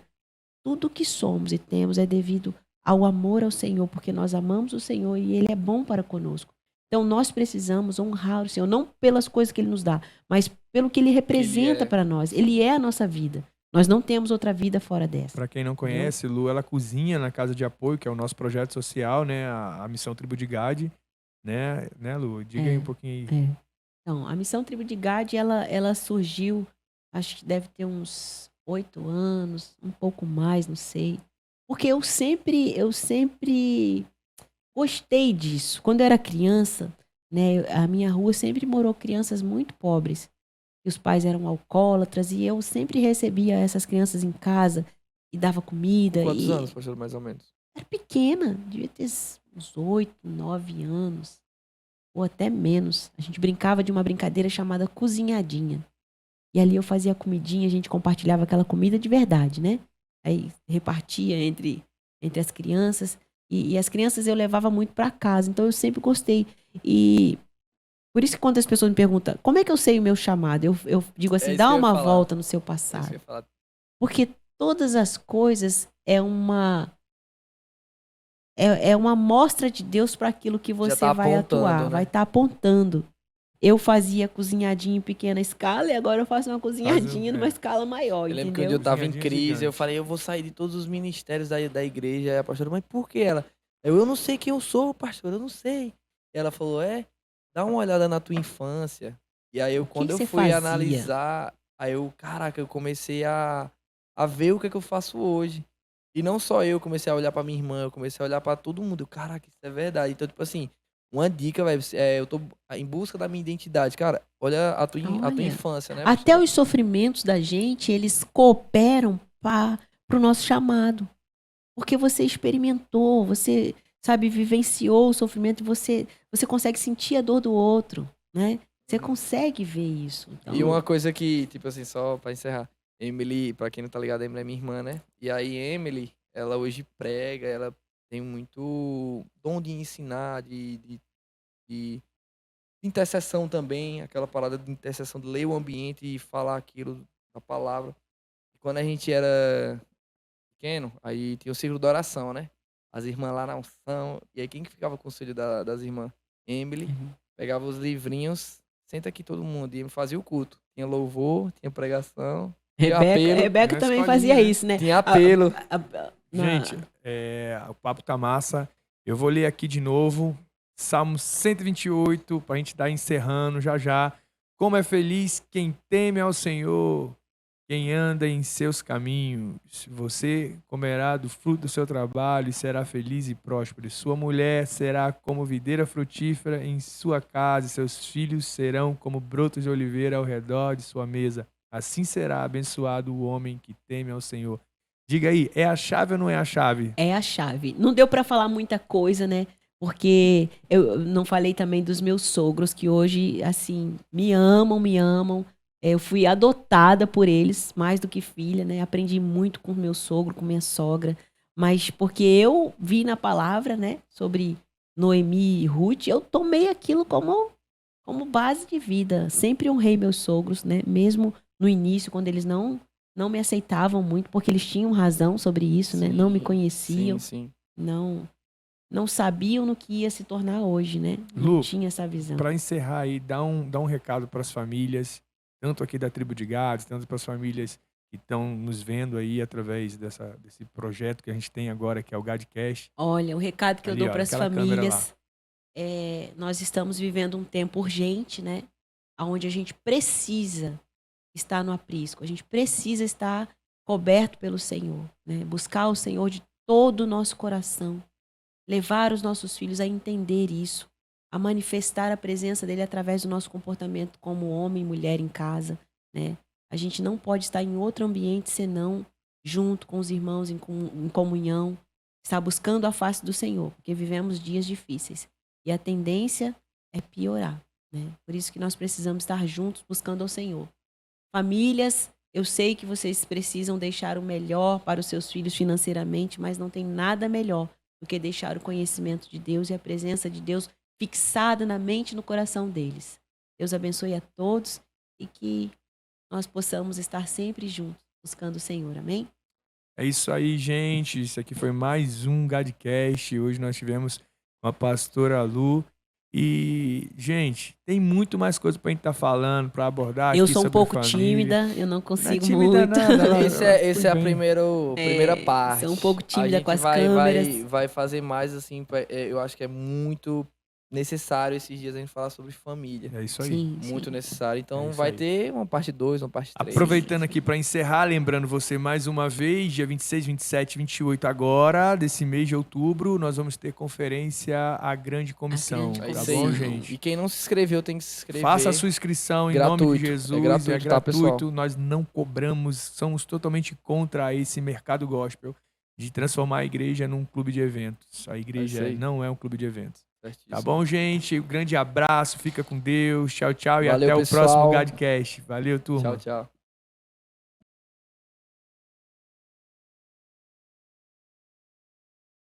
tudo que somos e temos é devido ao amor ao Senhor, porque nós amamos o Senhor e Ele é bom para conosco. Então nós precisamos honrar o Senhor, não pelas coisas que Ele nos dá, mas pelo que Ele representa para nós. Ele é a nossa vida. Nós não temos outra vida fora dessa. Para quem não conhece, Lu, ela cozinha na Casa de Apoio, que é o nosso projeto social, né? A Missão Tribo de Gade, né, Lu? Diga aí um pouquinho aí. Então, a Missão Tribo de Gade, ela surgiu, acho que deve ter uns 8 anos, um pouco mais, não sei. Porque eu sempre gostei disso. Quando eu era criança, né, a minha rua sempre morou crianças muito pobres. E os pais eram alcoólatras e eu sempre recebia essas crianças em casa e dava comida. Quantos anos, pastor, mais ou menos? Era pequena, devia ter uns 8, 9 anos, ou até menos. A gente brincava de uma brincadeira chamada cozinhadinha. E ali eu fazia comidinha, a gente compartilhava aquela comida de verdade, né? Aí repartia entre as crianças. E as crianças eu levava muito para casa, então eu sempre gostei. E por isso que quando as pessoas me perguntam, como é que eu sei o meu chamado? Eu digo assim, dá uma volta no seu passado. Porque todas as coisas é uma mostra de Deus para aquilo que você vai atuar, né? Vai estar apontando. Eu fazia cozinhadinha em pequena escala e agora eu faço uma cozinhadinha numa escala maior, eu lembro entendeu? que eu tava em crise, eu falei, eu vou sair de todos os ministérios da igreja. Aí a pastora, mas por que ela? Eu não sei quem eu sou, pastor, eu não sei. E ela falou, dá uma olhada na tua infância. E aí quando eu fui analisar, aí caraca, eu comecei a ver o que eu faço hoje. E não só eu comecei a olhar pra minha irmã, eu comecei a olhar pra todo mundo. Caraca, isso é verdade. Então, tipo assim, uma dica, velho, eu tô em busca da minha identidade. Cara, olha a tua infância, né? Até os sofrimentos da gente, eles cooperam pro nosso chamado. Porque você experimentou, você, sabe, vivenciou o sofrimento e você consegue sentir a dor do outro, né? Você consegue ver isso. Então... E uma coisa que, tipo assim, só pra encerrar. Emily, pra quem não tá ligado, a Emily é minha irmã, né? E aí, Emily, ela hoje prega, ela tem muito dom de ensinar, de intercessão também, aquela parada de intercessão, de ler o ambiente e falar aquilo da palavra. E quando a gente era pequeno, aí tinha o círculo da oração, né? As irmãs lá na unção. E aí, quem que ficava com o conselho das irmãs? Emily, pegava os livrinhos, senta aqui todo mundo, e fazia o culto. Tinha louvor, tinha pregação. Rebeca também fazia isso, né? Tinha apelo. Gente, o papo tá massa. Eu vou ler aqui de novo. Salmo 128, pra gente dar encerrando já. Como é feliz quem teme ao Senhor, quem anda em seus caminhos. Você comerá do fruto do seu trabalho e será feliz e próspero. Sua mulher será como videira frutífera em sua casa, e seus filhos serão como brotos de oliveira ao redor de sua mesa. Assim será abençoado o homem que teme ao Senhor. Diga aí, é a chave ou não é a chave? É a chave. Não deu para falar muita coisa, né? Porque eu não falei também dos meus sogros, que hoje, assim, me amam. Eu fui adotada por eles, mais do que filha, né? Aprendi muito com meu sogro, com minha sogra. Mas porque eu vi na palavra, né, sobre Noemi e Ruth, eu tomei aquilo como base de vida. Sempre honrei meus sogros, né? Mesmo no início, quando eles não me aceitavam muito, porque eles tinham razão sobre isso, né? Não me conheciam. Sim. Não sabiam no que ia se tornar hoje, né? Não tinha essa visão. Para encerrar aí, dá um recado para as famílias, tanto aqui da Tribo de Gades, tanto para as famílias que estão nos vendo aí através desse projeto que a gente tem agora, que é o Gadcast. Olha, o recado que eu dou para as famílias nós estamos vivendo um tempo urgente, né? onde a gente precisa estar no aprisco, a gente precisa estar coberto pelo Senhor, né? Buscar o Senhor de todo o nosso coração, levar os nossos filhos a entender isso, a manifestar a presença dele através do nosso comportamento como homem e mulher em casa, né? A gente não pode estar em outro ambiente senão junto com os irmãos em comunhão, estar buscando a face do Senhor, porque vivemos dias difíceis e a tendência é piorar, né? Por isso que nós precisamos estar juntos buscando ao Senhor. Famílias, eu sei que vocês precisam deixar o melhor para os seus filhos financeiramente, mas não tem nada melhor do que deixar o conhecimento de Deus e a presença de Deus fixada na mente e no coração deles. Deus abençoe a todos e que nós possamos estar sempre juntos, buscando o Senhor. Amém? É isso aí, gente. Isso aqui foi mais um Gadcast. Hoje nós tivemos com a pastora Lu. E, gente, tem muito mais coisa pra gente estar falando, pra abordar Eu aqui sou um sobre pouco família. tímida, eu não consigo tímida muito. nada, Esse é a bem. primeira parte. Sou um pouco tímida A com as gente vai câmeras. vai fazer mais assim, eu acho que é muito necessário esses dias a gente falar sobre família. É isso aí. Sim, Muito sim. necessário. Então É isso vai aí. ter uma parte 2, uma parte 3. Aproveitando aqui para encerrar, lembrando você mais uma vez, dia 26, 27, 28 agora, desse mês de outubro, nós vamos ter conferência A Grande Comissão, Grande tá isso bom, aí. gente? E quem não se inscreveu tem que se inscrever. Faça a sua inscrição em nome de Gratuito. Jesus, É gratuito, tá, pessoal? nós não cobramos, somos totalmente contra esse mercado gospel de transformar a igreja num clube de eventos. A igreja isso aí. não é um clube de eventos. Certíssimo. Tá bom, gente? Um grande abraço, fica com Deus, tchau, tchau e Valeu, até o pessoal. próximo Gadcast. Valeu, turma. Tchau, tchau.